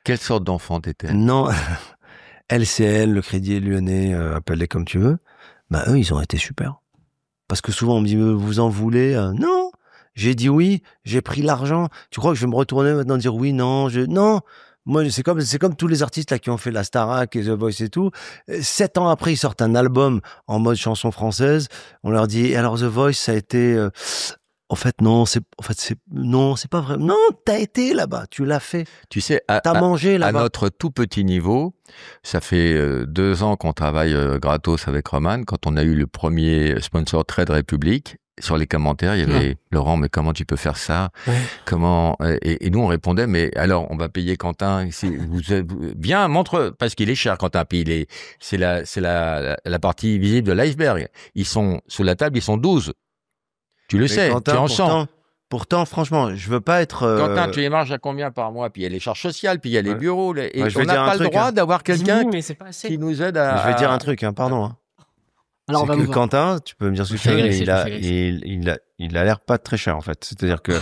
Quelle sorte d'enfant t'étais? Non. LCL, le Crédit Lyonnais, appelle-les comme tu veux, bah eux, ils ont été super. Parce que souvent, on me dit, vous en voulez? Non, j'ai dit oui, j'ai pris l'argent. Tu crois que je vais me retourner maintenant dire oui, non, non. Moi, c'est comme tous les artistes là qui ont fait la Starac et The Voice et tout. 7 ans après, ils sortent un album en mode chanson française. On leur dit, et alors The Voice, ça a été... En fait, non, c'est pas vrai. Non, t'as été là-bas, tu l'as fait. Tu sais, t'as mangé là-bas. À notre tout petit niveau, ça fait 2 ans qu'on travaille gratos avec Roman. Quand on a eu le premier sponsor Trade Republic, sur les commentaires, il y avait Laurent, mais comment tu peux faire ça? Comment? Et nous, on répondait, mais alors, on va payer Quentin. Viens, montre, parce qu'il est cher, Quentin. Puis c'est la partie visible de l'iceberg. Ils sont sous la table, ils sont 12. Tu le sais, Quentin, tu en sens. Pourtant, franchement, je veux pas être... Quentin, tu les marges à combien par mois? Puis il y a les charges sociales, puis il y a les bureaux. Et on n'a pas le droit d'avoir quelqu'un qui nous aide à... Je vais dire un truc, pardon. Alors, on va que Quentin, tu peux me dire ce que tu veux, mais il a l'air pas très cher, en fait. C'est-à-dire que...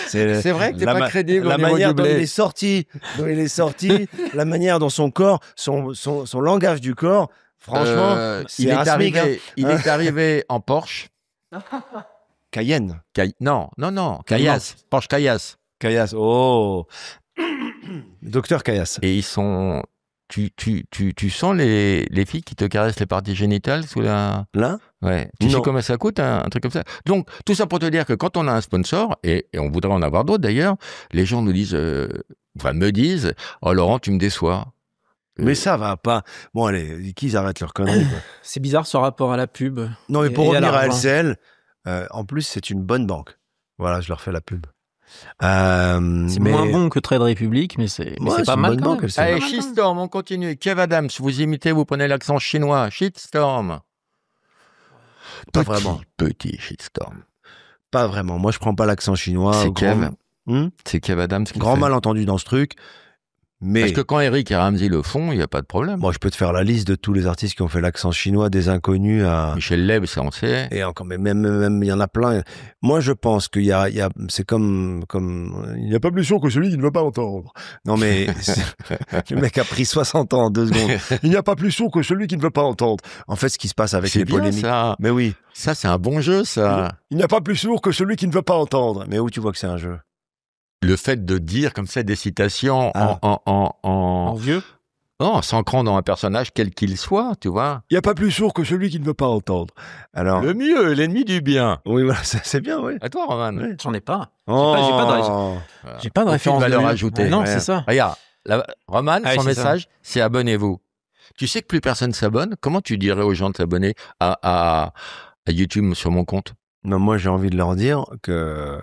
c'est vrai que t'es pas crédible la manière dont il est sorti, la manière dont son corps, son langage du corps... Franchement, il est arrivé en Porsche. Cayenne. Non. Caillasse. Porsche Caillasse. Caillasse. Oh. Docteur Caillasse. Et ils sont... Tu sens les filles qui te caressent les parties génitales sous la... Là? Ouais. Tu sais combien ça coûte, un truc comme ça? Donc, tout ça pour te dire que quand on a un sponsor, et on voudrait en avoir d'autres d'ailleurs, les gens nous disent, me disent, oh Laurent, tu me déçois. Mais ça va pas. Bon, allez, qu'ils arrêtent leur connerie. C'est bizarre ce rapport à la pub. Non, mais pour revenir à LCL, en plus, c'est une bonne banque. Voilà, je leur fais la pub. C'est moins bon que Trade Republic, mais c'est pas mal quand même. Allez, Shitstorm, on continue. Kev Adams, vous imitez, vous prenez l'accent chinois. Shitstorm. Pas vraiment. Petit Shitstorm. Pas vraiment. Moi, je prends pas l'accent chinois. C'est Kev. C'est Kev Adams qui grand malentendu dans ce truc. Mais parce que quand Eric et Ramsey le font, il n'y a pas de problème. Moi, je peux te faire la liste de tous les artistes qui ont fait l'accent chinois, des inconnus à... Michel Leb, ça on sait. Et encore, mais même il y en a plein. Moi, je pense qu'il y a c'est comme, il n'y a pas plus sûr que celui qui ne veut pas entendre. Non, mais le mec a pris 60 ans en 2 secondes. Il n'y a pas plus sûr que celui qui ne veut pas entendre. En fait, ce qui se passe avec les polémiques. Ça. Mais oui. Ça, c'est un bon jeu, ça. Il n'y a pas plus sûr que celui qui ne veut pas entendre. Mais où tu vois que c'est un jeu? Le fait de dire comme ça des citations en vieux, en s'ancrant dans un personnage quel qu'il soit, tu vois. Il n'y a pas plus sourd que celui qui ne veut pas entendre. Alors le mieux, l'ennemi du bien. Oui, voilà, c'est bien, oui. À toi, Roman. Oui. J'en ai pas. J'ai pas de référence de valeur ajoutée. Non, c'est ça. Regarde, Roman, son message, c'est abonnez-vous. Tu sais que plus personne s'abonne. Comment tu dirais aux gens de s'abonner à YouTube sur mon compte? Non, moi j'ai envie de leur dire que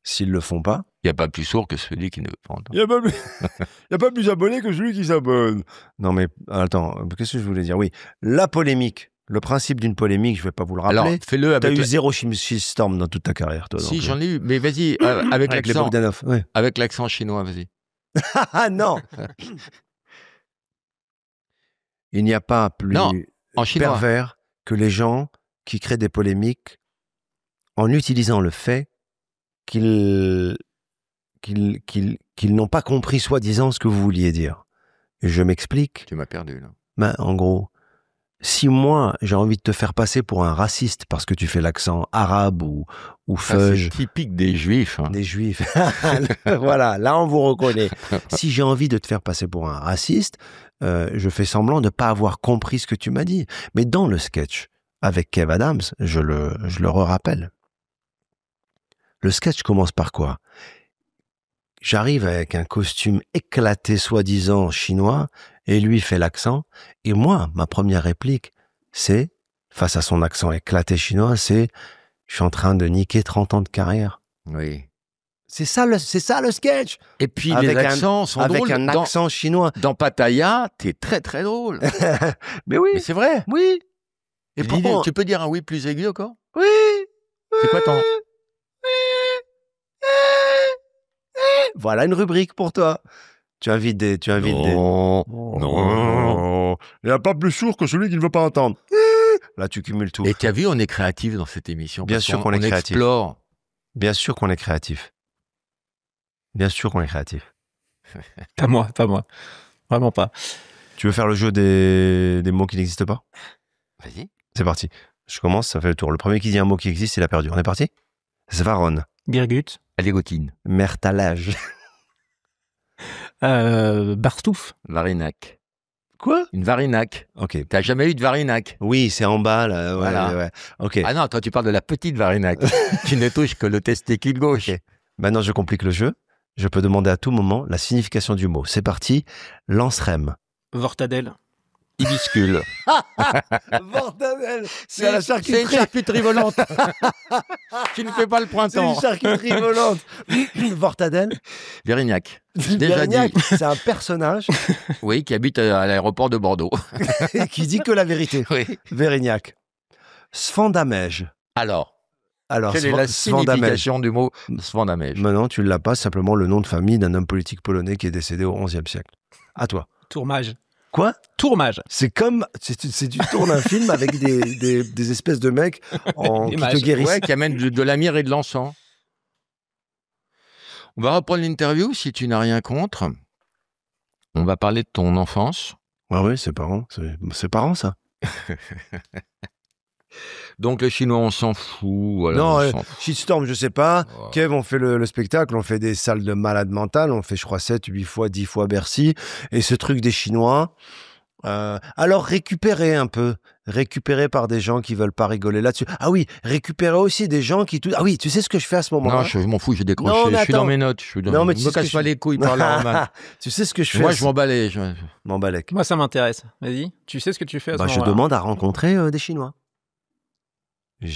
s'ils le font pas, il n'y a pas plus sourd que celui qui ne veut pas entendre. Il n'y a pas plus abonné que celui qui s'abonne. Non mais, attends, qu'est-ce que je voulais dire? Oui, la polémique, le principe d'une polémique, je ne vais pas vous le rappeler. Alors, fais-le avec... T'as eu 0 shitstorm dans toute ta carrière, toi. Si, j'en ai eu, mais vas-y, avec l'accent... Ouais. Avec l'accent chinois, vas-y. Ah non. Il n'y a pas plus pervers que les gens qui créent des polémiques en utilisant le fait qu'ils n'ont pas compris soi-disant ce que vous vouliez dire. Et je m'explique. Tu m'as perdu, là. Ben, en gros, si moi, j'ai envie de te faire passer pour un raciste parce que tu fais l'accent arabe ou feuge... C'est typique des juifs. Hein. Des juifs. Voilà, là, on vous reconnaît. Si j'ai envie de te faire passer pour un raciste, je fais semblant de ne pas avoir compris ce que tu m'as dit. Mais dans le sketch, avec Kev Adams, je le rappelle. Le sketch commence par quoi? J'arrive avec un costume éclaté, soi-disant chinois, et lui fait l'accent. Et moi, ma première réplique, c'est, face à son accent éclaté chinois, c'est « Je suis en train de niquer 30 ans de carrière. » Oui. C'est ça le sketch. Et puis les accents sont drôles. Avec un accent chinois. Dans Pattaya, t'es très très drôle. Mais oui. Mais c'est vrai. Oui. Et pourquoi tu peux dire un oui plus aigu encore? Oui. C'est quoi ton... Voilà une rubrique pour toi. Tu invites des... Non. Il n'y a pas plus sourd que celui qui ne veut pas entendre. Là, tu cumules tout. Et tu as vu, on est créatif dans cette émission. Bien sûr qu'on est créatif. Explore. Bien sûr qu'on est créatif. Bien sûr qu'on est créatif. Pas moi. Vraiment pas. Tu veux faire le jeu des mots qui n'existent pas? Vas-y. C'est parti. Je commence, ça fait le tour. Le premier qui dit un mot qui existe, il a perdu. On est parti? Svaron. Birgut. Allégotine. Mertalage. Barstouf. Varinac. Quoi? Une varinac. Ok. T'as jamais eu de varinac? Oui, c'est en bas, là. Ouais, voilà. Ouais. Ok. Ah non, toi, tu parles de la petite varinac. Tu ne touches que le testicule gauche. Okay. Maintenant, je complique le jeu. Je peux demander à tout moment la signification du mot. C'est parti. Lance-rem. Vortadelle. Ibiscule. Vortadelle. C'est la charcuterie. C'est une charcuterie volante. Tu ne fais pas le printemps. C'est une charcuterie volante. Vortadelle. Vérignac. Vérignac, c'est un personnage. Oui, qui habite à l'aéroport de Bordeaux. Et qui dit que la vérité. Oui. Vérignac. Svandamège. Alors, quelle est la signification du mot Svandamège? Maintenant, tu ne l'as pas, simplement le nom de famille d'un homme politique polonais qui est décédé au XIe siècle. À toi. Tourmage. Quoi? Tourmage. C'est comme, tu tournes un film avec des espèces de mecs qui te guérissent. Ouais, qui amènent de la myrrhe et de l'encens. On va reprendre l'interview si tu n'as rien contre. On va parler de ton enfance. Ah oui, c'est parent. C'est parent, ça. Donc le chinois, on s'en fout. Voilà, non, Shitstorm, je sais pas. Oh. Kev, on fait le spectacle, on fait des salles de malade mental, on fait, je crois, 7, 8 fois, 10 fois Bercy. Et ce truc des Chinois, alors récupérer un peu. Récupérer par des gens qui veulent pas rigoler là-dessus. Ah oui, récupérer aussi des gens qui... Ah oui, tu sais ce que je fais à ce moment-là? Non, je m'en fous, j'ai décroché. Non, je suis dans mes notes. Non, mais tu me casse pas les couilles par la Roman. Tu sais ce que je fais? Moi, je m'emballais. M'emballais. Moi, ça m'intéresse. Vas-y, tu sais ce que tu fais à ce moment-là? Je demande à rencontrer des Chinois.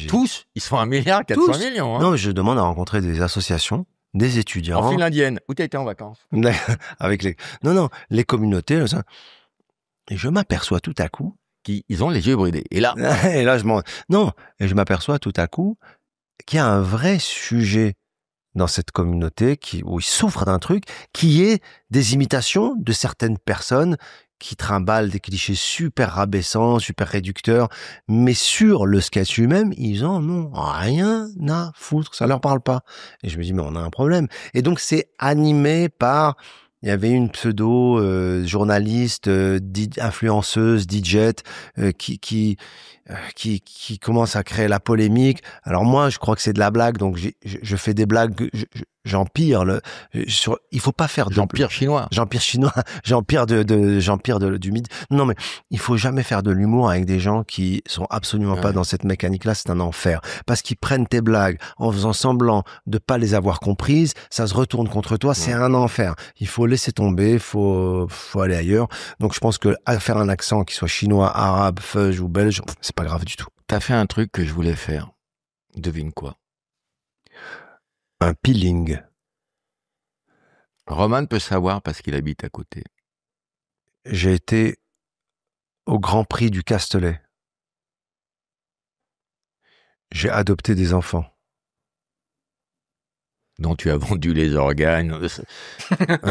Tous? Ils sont 1,4 milliard. Hein. Non, je demande à rencontrer des associations des étudiants. En file indienne, où tu étais en vacances? Avec les communautés. Ça. Et je m'aperçois tout à coup ils ont les yeux bridés. Et là, je m'aperçois tout à coup qu'il y a un vrai sujet dans cette communauté où ils souffrent d'un truc qui est des imitations de certaines personnes qui trimballent des clichés super rabaissants, super réducteurs, mais sur le sketch lui-même, ils en ont rien à foutre, ça leur parle pas. Et je me dis, mais on a un problème. Et donc, c'est animé par... Il y avait une journaliste, influenceuse, DJ, qui commence à créer la polémique. Alors moi, je crois que c'est de la blague, donc je fais des blagues, j'empire il faut pas faire j'empire chinois, j'empire du midi. Non, mais il faut jamais faire de l'humour avec des gens qui sont absolument pas dans cette mécanique-là, c'est un enfer. Parce qu'ils prennent tes blagues en faisant semblant de pas les avoir comprises, ça se retourne contre toi, c'est un enfer. Il faut laisser tomber, faut aller ailleurs. Donc je pense que faire un accent qui soit chinois, arabe, fudge ou belge, c'est pas grave du tout. T'as fait un truc que je voulais faire. Devine quoi? Un peeling. Roman peut savoir parce qu'il habite à côté. J'ai été au Grand Prix du Castellet. J'ai adopté des enfants. Dont tu as vendu les organes.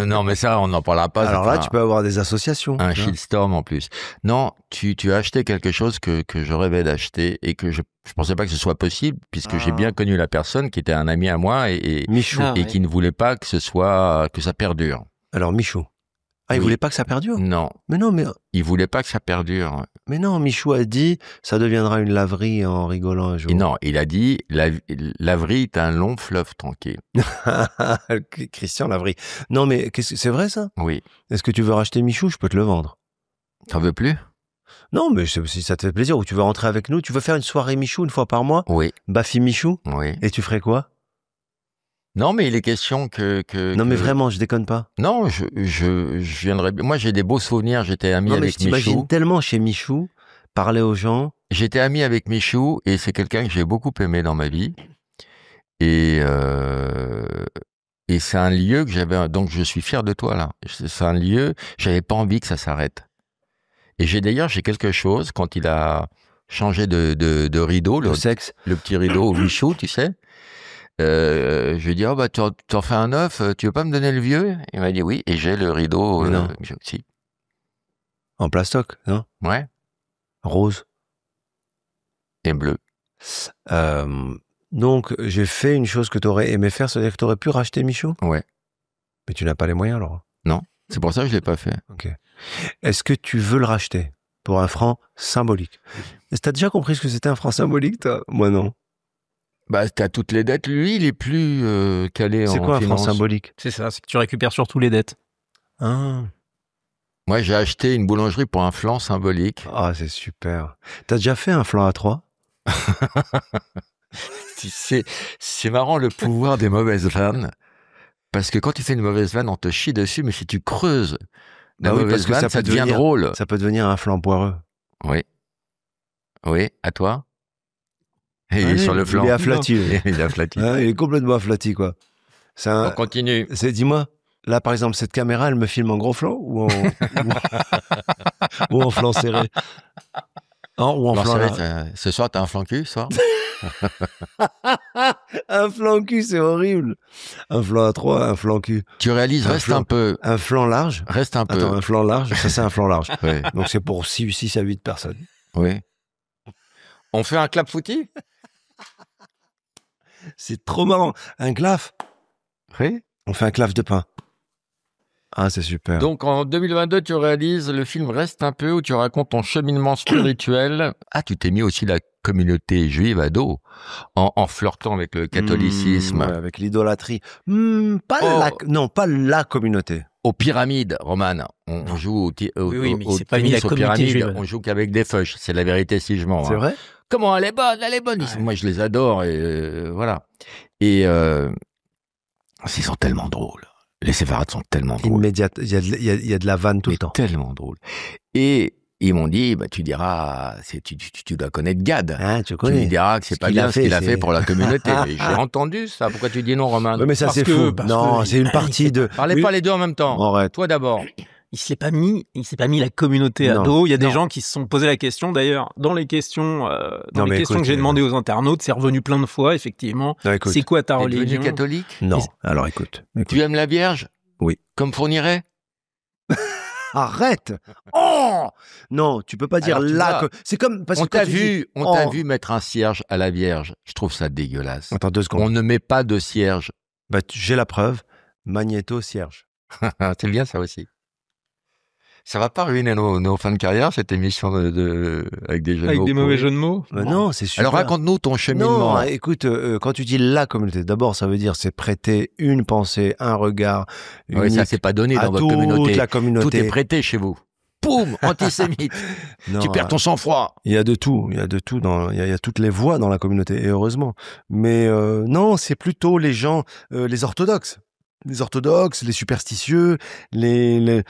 Non, mais ça, on n'en parlera pas. Alors là, tu peux avoir des associations. Un shitstorm en plus. Non, tu as acheté quelque chose que je rêvais d'acheter et que je pensais pas que ce soit possible puisque j'ai bien connu la personne qui était un ami à moi et Michou. Qui ne voulait pas que ça perdure. Alors Michou. Ah, il voulait pas que ça perdure? Non. Mais non, mais... Il voulait pas que ça perdure. Mais non, Michou a dit, ça deviendra une laverie en rigolant un jour. Et non, il a dit, Lavry est un long fleuve tranquille. Christian Lavry. Non, mais c'est vrai ça? Oui. Est-ce que tu veux racheter Michou? Je peux te le vendre. T'en veux plus? Non, mais si ça te fait plaisir, ou tu veux rentrer avec nous, tu veux faire une soirée Michou une fois par mois? Oui. Bafi Michou? Oui. Et tu ferais quoi? Non, mais il est question que... Non, mais vraiment, je déconne pas. Non, je viendrais... Moi, j'ai des beaux souvenirs. J'étais ami avec Michou. Non, mais je t'imagine tellement chez Michou, parler aux gens. J'étais ami avec Michou et c'est quelqu'un que j'ai beaucoup aimé dans ma vie. Et c'est un lieu que j'avais... Donc, je suis fier de toi, là. C'est un lieu... J'avais pas envie que ça s'arrête. Et j'ai quelque chose, quand il a changé de rideau... Le sexe. Le petit rideau au Michou, tu sais. Je lui ai dit, t'en fais un neuf, tu veux pas me donner le vieux? Il m'a dit oui, et j'ai le rideau si. En plastoc, non? Ouais. Rose. Et bleu. Donc, j'ai fait une chose que t'aurais aimé faire, c'est-à-dire que t'aurais pu racheter Michou? Ouais. Mais tu n'as pas les moyens, alors? Non, c'est pour ça que je l'ai pas fait. Ok. Est-ce que tu veux le racheter pour un franc symbolique? Est-ce que t'as déjà compris ce que c'était un franc symbolique, toi? Moi, non. Bah, t'as toutes les dettes. Lui, il est plus calé en finance. C'est quoi un franc symbolique? C'est ça, c'est que tu récupères surtout les dettes. Ah. Moi, j'ai acheté une boulangerie pour un flan symbolique. Ah, c'est super. T'as déjà fait un flan à 3? C'est marrant le pouvoir des mauvaises vannes. Parce que quand tu fais une mauvaise vanne, on te chie dessus, mais si tu creuses la mauvaise vanne, ça devient drôle. Ça peut devenir un flan poireux. Oui. Oui, à toi? Et il est sur le flanc. Il est afflati. Il est afflati. Il est complètement afflati, quoi. On continue. Dis-moi, là, par exemple, cette caméra, elle me filme en gros flanc ou ou en flanc serré? Non, ou en flanc serré. Ce soir, t'as un flanc cul, ce soir? Un flanc cul, c'est horrible. Un flanc à 3, un flanc cul. Tu réalises, un peu. Un flanc large? Reste un peu. Attends, un flanc large, ça c'est un flanc large. Oui. Donc c'est pour 6 à 8 personnes. Oui. On fait un clap footy? C'est trop marrant. Un claf? Oui. On fait un claf de pain. Ah, c'est super. Donc, en 2022, tu réalises le film Reste un peu, où tu racontes ton cheminement spirituel. Ah, tu t'es mis aussi la communauté juive à dos, en flirtant avec le catholicisme. Ouais, avec l'idolâtrie. Pas la communauté. Aux pyramides, Roman. On joue au tennis aux pyramides. On joue qu'avec des feuilles. C'est la vérité si je mens. C'est vrai? Comment elle est bonne, Ouais. Moi, je les adore et voilà. Et ils sont tellement drôles. Les séfarades sont tellement drôles. Immédiate. Il y a de la vanne tout le temps. Tellement drôle. Et Ils m'ont dit, tu diras, tu dois connaître Gad. Ah, tu lui diras que c'est pas bien ce qu'il a fait pour la communauté. Mais j'ai entendu ça. Pourquoi tu dis non, Romain? Mais ça, c'est fou. Non, c'est une partie de... Parlez pas les deux en même temps. Arrête. Toi d'abord. Il s'est pas mis la communauté à dos. Il y a des gens qui se sont posé la question. D'ailleurs, dans les questions, que j'ai demandé aux internautes, c'est revenu plein de fois, effectivement. C'est quoi ta religion? Tu es devenu catholique? Non. Alors, écoute. Tu aimes la Vierge? Oui. Comme Fourniret? Arrête! Oh! Non, tu peux pas dire là que... C'est comme... On t'a vu mettre un cierge à la Vierge. Je trouve ça dégueulasse. Attends 2 secondes. On ne met pas de cierge. J'ai la preuve. Magnéto cierge. C'est bien ça aussi. Ça va pas ruiner nos fins de carrière, cette émission avec des jeux de mots. Avec des mauvais jeux de mots? Non, c'est super. Alors raconte-nous ton cheminement. Non, écoute, quand tu dis la communauté, d'abord ça veut dire c'est prêter une pensée, un regard. Oui, ça c'est pas donné dans votre communauté. La communauté. Tout est prêté chez vous. Poum, antisémite. Tu perds ton sang-froid. Il y a de tout, il y a toutes les voix dans la communauté, et heureusement. Mais non, c'est plutôt les gens, les orthodoxes. Les orthodoxes, les superstitieux, mais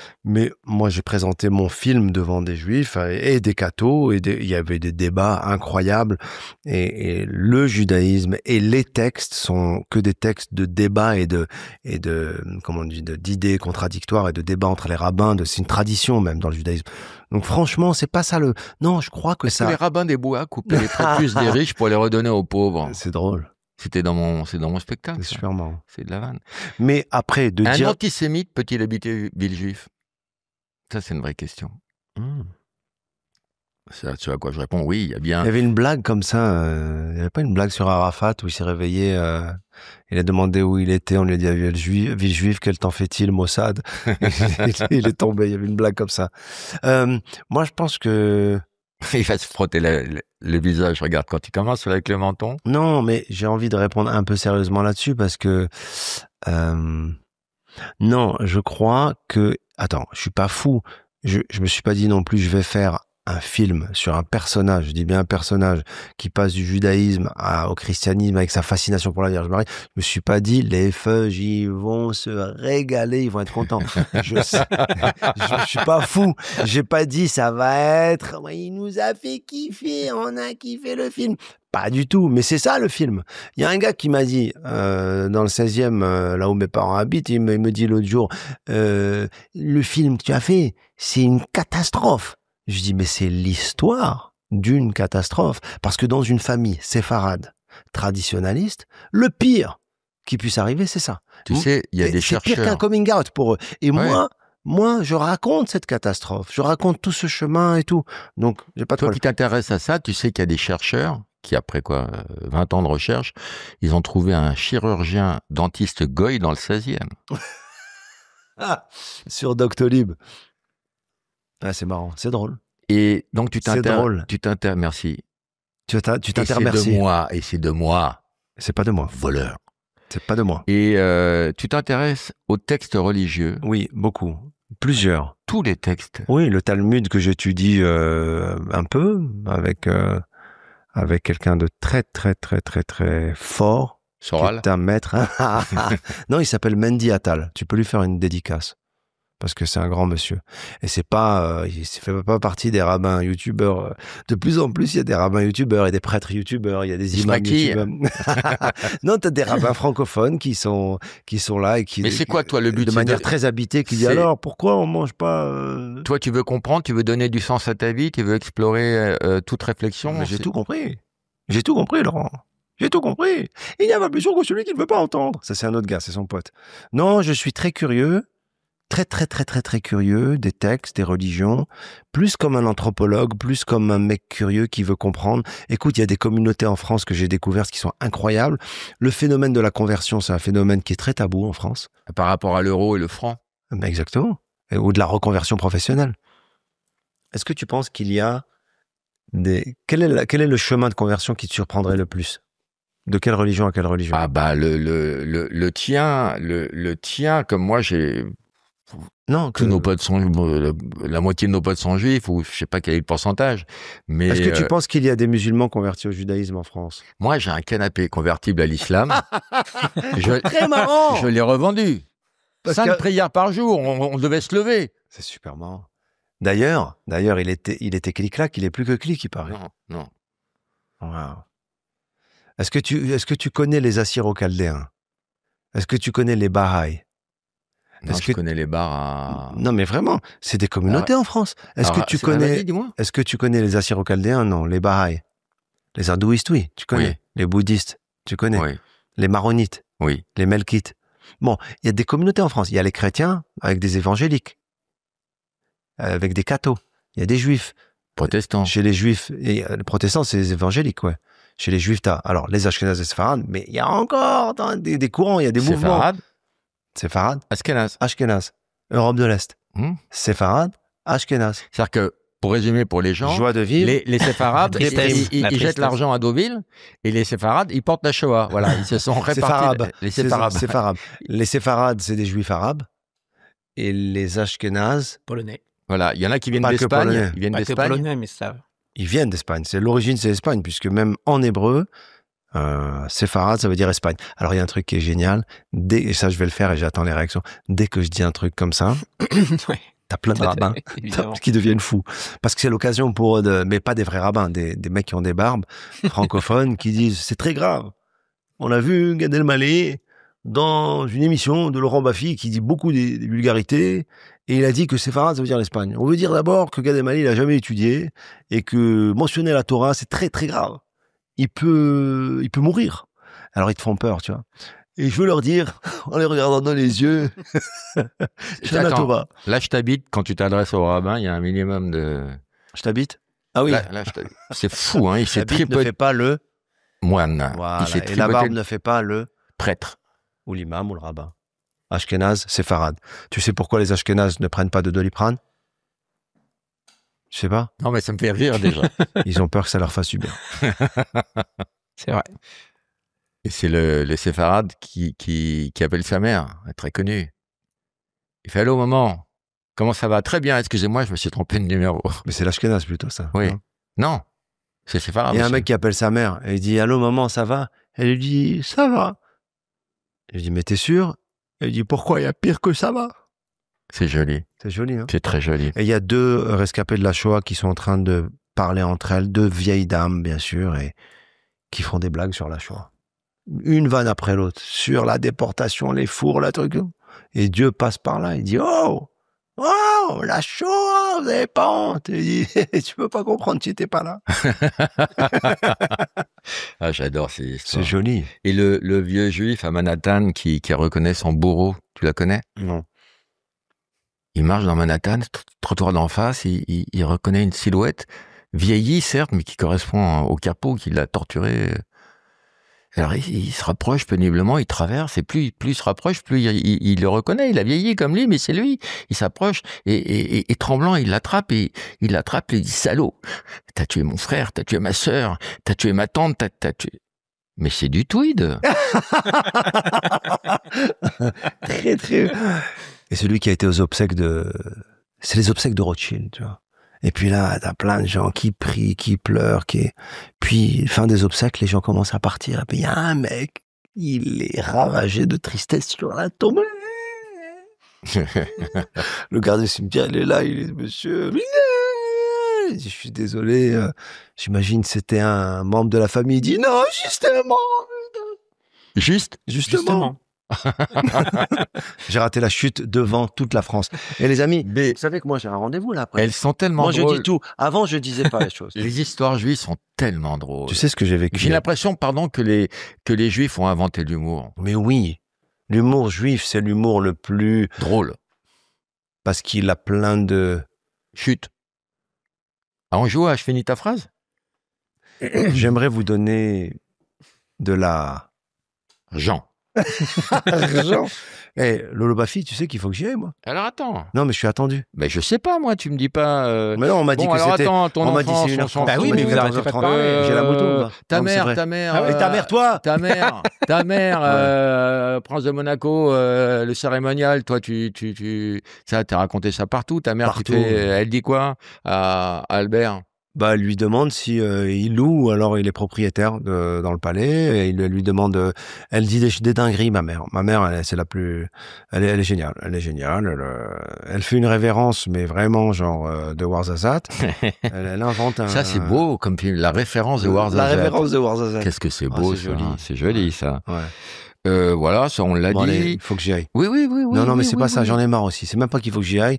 moi j'ai présenté mon film devant des juifs et des cathos, et il y avait des débats incroyables, et le judaïsme et les textes sont que des textes de débat et de comment on dit, d'idées contradictoires et de débats entre les rabbins, c'est une tradition même dans le judaïsme. Donc franchement, c'est pas ça non, je crois que ça... Les rabbins des bois coupaient les prépuces des riches pour les redonner aux pauvres. C'est drôle. C'est dans mon spectacle. C'est super marrant. C'est de la vanne. Mais après, un antisémite peut-il habiter Villejuif? Ça, c'est une vraie question. Ça, tu vois à quoi je réponds? Oui, il y a bien... Il y avait une blague comme ça. Il n'y avait pas une blague sur Arafat où il s'est réveillé, il a demandé où il était, on lui a dit à Villejuif, quel temps fait-il, Mossad? Il est tombé, il y avait une blague comme ça. Moi, je pense que... Il va se frotter le visage, regarde, quand il commence avec le menton. Non, mais j'ai envie de répondre un peu sérieusement là-dessus parce que... non, je crois que... Attends, je suis pas fou. Je me suis pas dit non plus, je vais faire un film sur un personnage, je dis bien un personnage, qui passe du judaïsme au christianisme avec sa fascination pour la Vierge Marie. Je me suis pas dit, les feuilles, ils vont se régaler, ils vont être contents. Je suis pas fou. J'ai pas dit, ça va être, il nous a fait kiffer, on a kiffé le film. Pas du tout, mais c'est ça le film. Il y a un gars qui m'a dit, dans le 16e, là où mes parents habitent, il me dit l'autre jour, le film que tu as fait, c'est une catastrophe. Je dis, mais c'est l'histoire d'une catastrophe. Parce que dans une famille séfarade, traditionnaliste, le pire qui puisse arriver, c'est ça. Tu sais, il y a des chercheurs... C'est pire qu'un coming out pour eux. Et moi, je raconte cette catastrophe. Je raconte tout ce chemin et tout. Donc, j'ai pas de problème. Toi qui t'intéresses à ça, tu sais qu'il y a des chercheurs qui, après 20 ans de recherche, ils ont trouvé un chirurgien dentiste goy dans le 16e. Sur Doctolib. Ah, c'est marrant, c'est drôle. Et donc tu t'intéresses, merci. Tu t'intéresses, merci. Et c'est de moi. C'est pas de moi. Voleur. C'est pas de moi. Et tu t'intéresses aux textes religieux? Oui, beaucoup. Plusieurs. Tous les textes? Oui, le Talmud que j'étudie un peu avec quelqu'un de très, très, très, très, très fort. Soral? Qui est un maître. Non, il s'appelle Mendy Attal. Tu peux lui faire une dédicace. Parce que c'est un grand monsieur. Et c'est pas, il fait pas partie des rabbins youtubeurs. De plus en plus, il y a des rabbins youtubeurs et des prêtres youtubeurs, il y a des imams youtubeurs. Non, t'as des rabbins francophones qui sont là et qui... Mais c'est quoi, toi, le but? De manière très habitée, qui dit alors, pourquoi on mange pas... Toi, tu veux comprendre, tu veux donner du sens à ta vie, tu veux explorer toute réflexion. Mais j'ai tout compris. J'ai tout compris, Laurent. J'ai tout compris. Il n'y a pas plus sûr que celui qui ne veut pas entendre. Ça, c'est un autre gars, c'est son pote. Non, je suis très curieux. Très, très, très, très, très curieux des textes, des religions, plus comme un anthropologue, plus comme un mec curieux qui veut comprendre. Écoute, il y a des communautés en France que j'ai découvertes qui sont incroyables. Le phénomène de la conversion, c'est un phénomène qui est très tabou en France. Par rapport à l'euro et le franc. Ben exactement. Ou de la reconversion professionnelle. Est-ce que tu penses qu'il y a quel est le chemin de conversion qui te surprendrait le plus? De quelle religion à quelle religion? Ah bah le tien, comme moi j'ai... Non, tous nos potes sont la moitié de nos potes sont juifs, ou je sais pas quel est le pourcentage. Mais est-ce que tu penses qu'il y a des musulmans convertis au judaïsme en France? Moi, j'ai un canapé convertible à l'islam. Très marrant. Je l'ai revendu. 5 prières par jour, on devait se lever. C'est super marrant. D'ailleurs, il était clic-clac, il est plus que clic, il paraît. Non. Wow. Est-ce que tu connais les Assyro-Chaldéens? Est-ce que tu connais les Bahaïs? Non, je connais les bars à... Non, mais vraiment, c'est des communautés en France. Est-ce que tu connais les Assyro-Chaldéens? Non, les Bahaïs. Les hindouistes, oui, tu connais. Oui. Les bouddhistes, tu connais. Oui. Les maronites. Oui. Les melkites. Bon, il y a des communautés en France. Il y a les chrétiens avec des évangéliques, avec des cathos. Il y a des juifs. Protestants. Chez les juifs, et les protestants, c'est les évangéliques, ouais. Chez les juifs, alors les Ashkénazes et Séfarades, mais il y a encore des courants, il y a des mouvements. Séfarades. Ashkénazes. Europe de l'Est. Séfarades, Ashkénazes. C'est-à-dire que, pour résumer pour les gens, joie de vivre. Les séfarades, ils jettent l'argent à Deauville, et les séfarades, ils portent la Shoah. Voilà, ils se sont répartis. Les séfarades. Les séfarades, c'est des juifs arabes, et les Ashkénazes, polonais. Voilà, il y en a qui viennent d'Espagne. Ils viennent d'Espagne. Polonais, mais ça. Ils viennent d'Espagne. L'origine, c'est l'Espagne, puisque même en hébreu, séfarade, ça veut dire Espagne. Alors, il y a un truc qui est génial. Et ça, je vais le faire et j'attends les réactions. Dès que je dis un truc comme ça, ouais. T'as plein de rabbins qui deviennent fous. Parce que c'est l'occasion pour eux mais pas des vrais rabbins, des mecs qui ont des barbes, francophones, qui disent, c'est très grave. On a vu Gad Elmaleh dans une émission de Laurent Baffy qui dit beaucoup des vulgarités, et il a dit que séfarade, ça veut dire l'Espagne. On veut dire d'abord que Gad Elmaleh, il a jamais étudié, et que mentionner la Torah, c'est très très grave. Il peut mourir. Alors ils te font peur, tu vois. Et je veux leur dire, en les regardant dans les yeux, Attends, là je t'habite, quand tu t'adresses au rabbin, il y a un minimum de... Je t'habite? Ah oui. Là, je t'habite. C'est fou, hein, il s'est tripoté... ne fait pas le... moine. Voilà. Et la barbe ne fait pas le... prêtre. Ou l'imam ou le rabbin. Ashkénaz, séfarade. Tu sais pourquoi les Ashkénazes ne prennent pas de Doliprane? Tu sais pas? Non, mais ça me fait rire déjà. Ils ont peur que ça leur fasse du bien. C'est vrai. Et c'est le séfarade qui appelle sa mère, elle est très connue. Il fait « Allô, maman, comment ça va? Très bien, excusez-moi, je me suis trompé de numéro. » Mais c'est l'Ashkénaze plutôt, ça. Oui. Non, c'est séfarade. Il y a un mec qui appelle sa mère, et il dit « Allô, maman, ça va ?» Elle lui dit « Ça va. » Je lui dis « Mais t'es sûr ?» Elle lui dit « Pourquoi? Il y a pire que ça va. » C'est joli. C'est joli, hein. C'est très joli. Et il y a 2 rescapés de la Shoah qui sont en train de parler entre elles, 2 vieilles dames, bien sûr, et qui font des blagues sur la Shoah. Une vanne après l'autre, sur la déportation, les fours, la truc. Et Dieu passe par là, il dit « Oh, la Shoah, vous avez pas honte ?» Il dit « Tu peux pas comprendre, tu étais pas là. » Ah, j'adore ces histoires. C'est joli. Et le vieux juif à Manhattan qui reconnaît son bourreau, tu la connais? Non. Il marche dans Manhattan, trottoir d'en face, il reconnaît une silhouette, vieillie certes, mais qui correspond au capot qui l'a torturé. Alors il se rapproche péniblement, il traverse, et plus il se rapproche, plus il le reconnaît, il a vieilli comme lui, mais c'est lui. Il s'approche, et tremblant, il l'attrape, et il dit « Salaud, t'as tué mon frère, t'as tué ma sœur, t'as tué ma tante, t'as tué... » Mais c'est du tweed. Très, très... Et celui qui a été aux obsèques c'est les obsèques de Rothschild, tu vois. Et puis là, t'as plein de gens qui prient, qui pleurent, Puis, fin des obsèques, les gens commencent à partir. Et puis, il y a un mec, il est ravagé de tristesse sur la tombe. Le garde du cimetière, il est là, il dit « Monsieur, je suis désolé, j'imagine que c'était un membre de la famille. » Il dit « Non, justement. » Justement. J'ai raté la chute devant toute la France. Et les amis, vous savez que moi j'ai un rendez-vous là après. Elles sont tellement drôles. Moi je dis tout. Avant je disais pas les choses. Les histoires juives sont tellement drôles. Tu sais ce que j'ai vécu? J'ai l'impression, que les juifs ont inventé l'humour. Mais oui, l'humour juif c'est l'humour le plus drôle. Parce qu'il a plein de... Chut. Ah, on joue à Je finis ta phrase? J'aimerais vous donner de la... Jean. Jean. Lolo Baffy, tu sais qu'il faut que j'y aille, moi. Alors attends. Non, mais je suis attendu. Mais je sais pas, moi, tu me dis pas. Mais non, on m'a dit que c'était. On m'a dit c'est 1h30. Bah oui, mais vous arrêtez pas de parler. J'ai la moto. Ta mère. Ah, mais ta mère, toi. Ta mère, Prince de Monaco, le cérémonial, toi, ça, t'as raconté ça partout. Ta mère, partout. elle dit quoi à Albert? Bah, elle lui demande si il loue ou alors il est propriétaire dans le palais. Et il lui demande. Elle dit des dingueries, ma mère. Ma mère, c'est la plus. Elle est géniale. Elle est géniale. Elle fait une révérence, mais vraiment genre de Ouarzazate. Elle invente un. Ça, c'est beau, comme film. La référence de Ouarzazate. La référence de Ouarzazate. Qu'est-ce que c'est beau, c'est joli. C'est joli, ça. Ouais. Voilà, ça, on l'a dit. Allez, il faut que j'y aille. Oui. Non, mais c'est pas ça. Oui. J'en ai marre aussi. C'est même pas qu'il faut que j'y aille.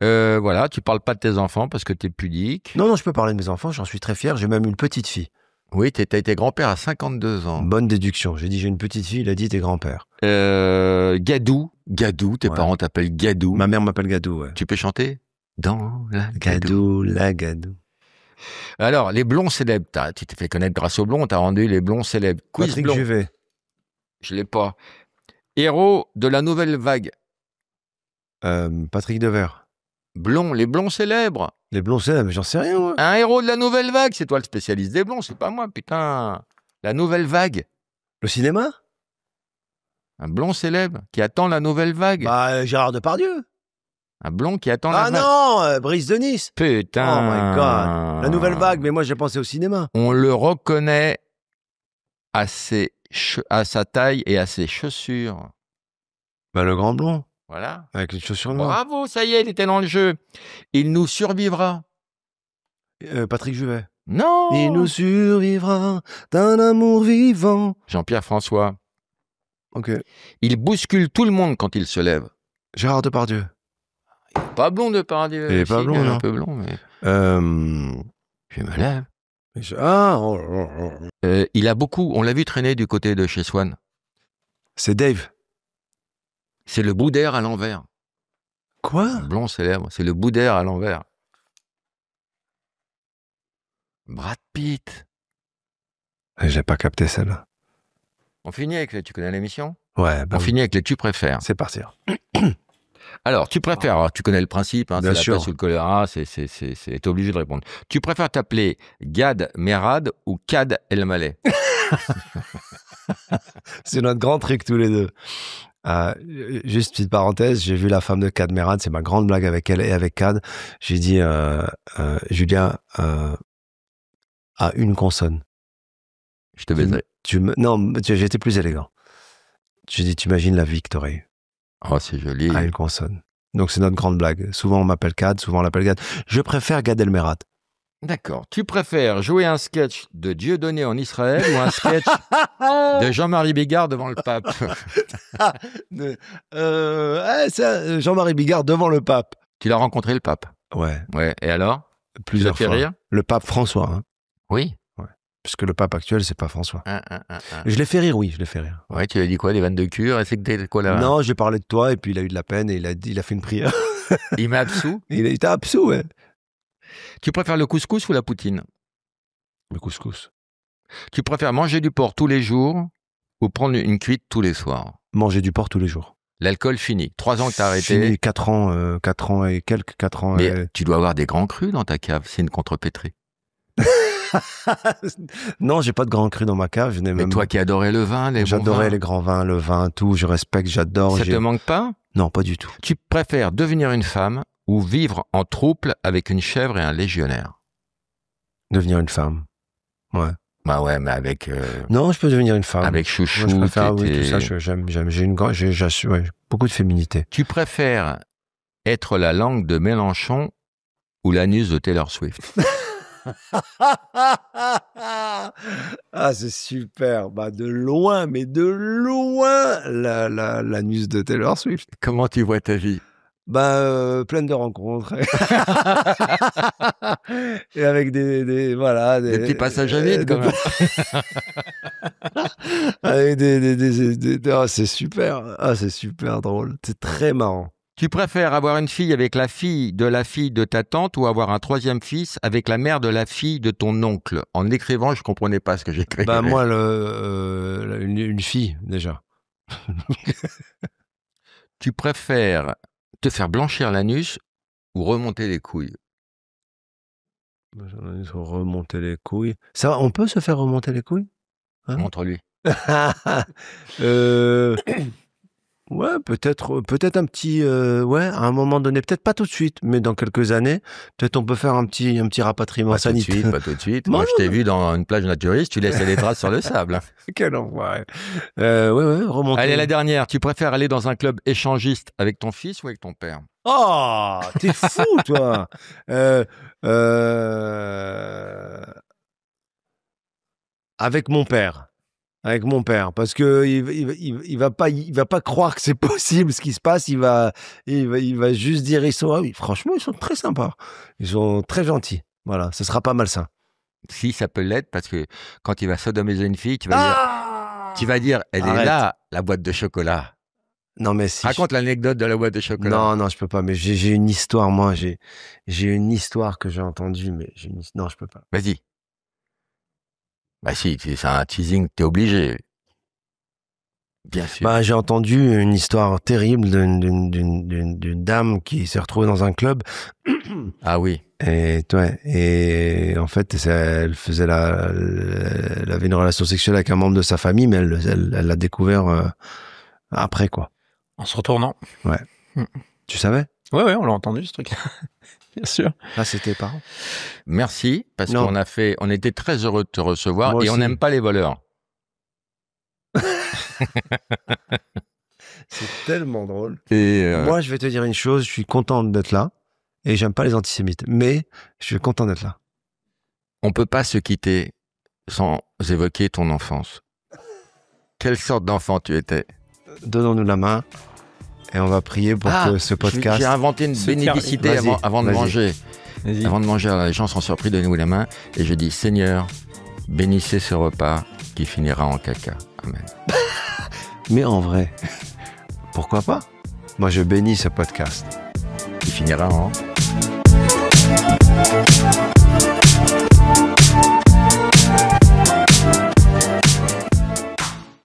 Voilà, tu parles pas de tes enfants parce que t'es pudique. Non, je peux parler de mes enfants, j'en suis très fier. J'ai même une petite fille. Oui, t'as été grand-père à 52 ans. Bonne déduction. J'ai dit j'ai une petite fille, il a dit t'es grand-père. Gadou, tes parents t'appellent Gadou. Ma mère m'appelle Gadou, ouais. Tu peux chanter ? Dans la Gadou, la Gadou. Alors, les blonds célèbres, tu t'es fait connaître grâce aux blonds, t'as rendu les blonds célèbres. Quiz Patrick blond. Juvet. Je l'ai pas. Héros de la nouvelle vague. Patrick Devers. Blond, les blonds célèbres. Les blonds célèbres, j'en sais rien, moi. Un héros de la nouvelle vague, c'est toi le spécialiste des blonds, c'est pas moi, putain. La nouvelle vague. Le cinéma ? Un blond célèbre qui attend la nouvelle vague. Bah, Gérard Depardieu. Un blond qui attend la vague. Ah non, Brice de Nice. Putain. Oh my God. La nouvelle vague, mais moi j'ai pensé au cinéma. On le reconnaît à sa taille et à ses chaussures. Bah, le grand blond. Voilà. Avec les chaussures noires. Bravo, ça y est, il était dans le jeu. Il nous survivra. Patrick Juvet. Non. Il nous survivra d'un amour vivant. Jean-Pierre François. Ok. Il bouscule tout le monde quand il se lève. Gérard Depardieu. Il n'est pas blond Depardieu. Il est pas blond, non. Un peu blond, mais... Je me lève. Il a beaucoup... On l'a vu traîner du côté de chez Swan. C'est Dave. C'est le bout d'air à l'envers. Quoi ? Un blond célèbre. C'est le bout d'air à l'envers. Brad Pitt. J'ai pas capté celle-là. On finit avec les... Tu connais l'émission ? Ouais. On finit avec les tu préfères. C'est parti. Alors, tu préfères, alors, tu connais le principe, hein, c'est sûr. la peste ou le choléra, t'es obligé de répondre. Tu préfères t'appeler Gad Merad ou Kad El Maleh? C'est notre grand truc tous les deux. Juste petite parenthèse, j'ai vu la femme de Kad Merad, c'est ma grande blague avec elle et avec Kad. J'ai dit, Julien, à une consonne. Je te baiserai. Non, j'étais plus élégant. J'ai dit, tu imagines la vie que t'aurais eue. Oh, c'est joli. À une consonne. Donc c'est notre grande blague. Souvent on m'appelle Kad, souvent on l'appelle Gad. Je préfère Gad Elmaleh. D'accord. Tu préfères jouer un sketch de Dieudonné en Israël ou un sketch de Jean-Marie Bigard devant le pape? Jean-Marie Bigard devant le pape. Tu l'as rencontré le pape? Ouais. Ouais. Et alors? Plusieurs fois. Rire? Le pape François. Hein. Oui. Puisque le pape actuel, c'est pas François. Je l'ai fait rire, oui, je l'ai fait rire. Ouais, tu lui as dit quoi, des vannes de cure? C'est que t'es quoi là? Non, j'ai parlé de toi et puis il a eu de la peine et il a fait une prière. Il m'a absous? Il était absous, ouais. Tu préfères le couscous ou la poutine? Le couscous. Tu préfères manger du porc tous les jours ou prendre une cuite tous les soirs? Manger du porc tous les jours. L'alcool fini. 3 ans que t'as arrêté. Fini, 4 ans et quelques, 4 ans. Mais tu dois avoir des grands crus dans ta cave, c'est une contrepétrie. Non, j'ai pas de grand cru dans ma cave. Mais toi qui adorais le vin, j'adorais les grands vins, le vin, tout. Je respecte, j'adore. Ça te manque pas? Non, pas du tout. Tu préfères devenir une femme ou vivre en trouble avec une chèvre et un légionnaire? Devenir une femme. Ouais. Bah ouais, mais avec. Non, je peux devenir une femme. Avec chouchou. Moi, je préfère, oui, tout ça. J'aime. J'ai beaucoup de féminité. Tu préfères être la langue de Mélenchon ou l'anus de Taylor Swift? Ah, c'est super. Bah, de loin, mais de loin, l'anus de Taylor Swift. Comment tu vois ta vie? Bah, pleine de rencontres. Et avec des petits passages à vide, quand même. Avec oh, c'est super. Ah, c'est super drôle. C'est très marrant. Tu préfères avoir une fille avec la fille de ta tante ou avoir un troisième fils avec la mère de la fille de ton oncle? En écrivant, je comprenais pas ce que j'écrivais. Bah moi, une fille déjà. Tu préfères te faire blanchir l'anus ou remonter les couilles? Remonter les couilles. Ça, on peut se faire remonter les couilles, hein? Montre-lui. Ouais, peut-être un petit, à un moment donné, peut-être pas tout de suite, mais dans quelques années, peut-être on peut faire un petit rapatriement sanitaire. Pas tout de suite. Moi, je t'ai vu dans une plage naturiste, tu laissais les traces sur le sable. Quel enfoiré. Ouais, remonter. Allez, la dernière. Tu préfères aller dans un club échangiste avec ton fils ou avec ton père? Oh, t'es fou, toi. Avec mon père. Avec mon père, parce que il va pas croire que c'est possible ce qui se passe. Il va juste dire oui, franchement, ils sont très sympas, ils sont très gentils. Voilà, ce sera pas malsain. Si, ça peut l'être, parce que quand il va sodomiser une fille, tu vas dire, elle Arrête. Est là, la boîte de chocolat. Non mais si. Raconte l'anecdote de la boîte de chocolat. Non, je peux pas. Mais j'ai une histoire, moi. J'ai une histoire que j'ai entendue, mais non, je peux pas. Vas-y. Bah si, c'est un teasing, t'es obligé. Bien sûr. Bah, j'ai entendu une histoire terrible d'une dame qui s'est retrouvée dans un club. Ah oui. Et en fait, elle avait une relation sexuelle avec un membre de sa famille, mais elle l'a découvert après, quoi. En se retournant. Ouais. Tu savais? Ouais, on l'a entendu, ce truc. Bien sûr. Là, c'était tes parents. Merci, parce on était très heureux de te recevoir. Moi et aussi. On n'aime pas les voleurs. C'est tellement drôle. Et Moi, je vais te dire une chose, je suis content d'être là. Et j'aime pas les antisémites. Mais je suis content d'être là. On peut pas se quitter sans évoquer ton enfance. Quelle sorte d'enfant tu étais? Donnons-nous la main. Et on va prier pour que ce podcast... J'ai inventé une bénédicité avant de manger. Vas-y. Avant de manger, alors les gens sont surpris, donnez-nous la main. Et je dis, Seigneur, bénissez ce repas qui finira en caca. Amen. Mais en vrai, pourquoi pas? Moi, je bénis ce podcast. Qui finira en...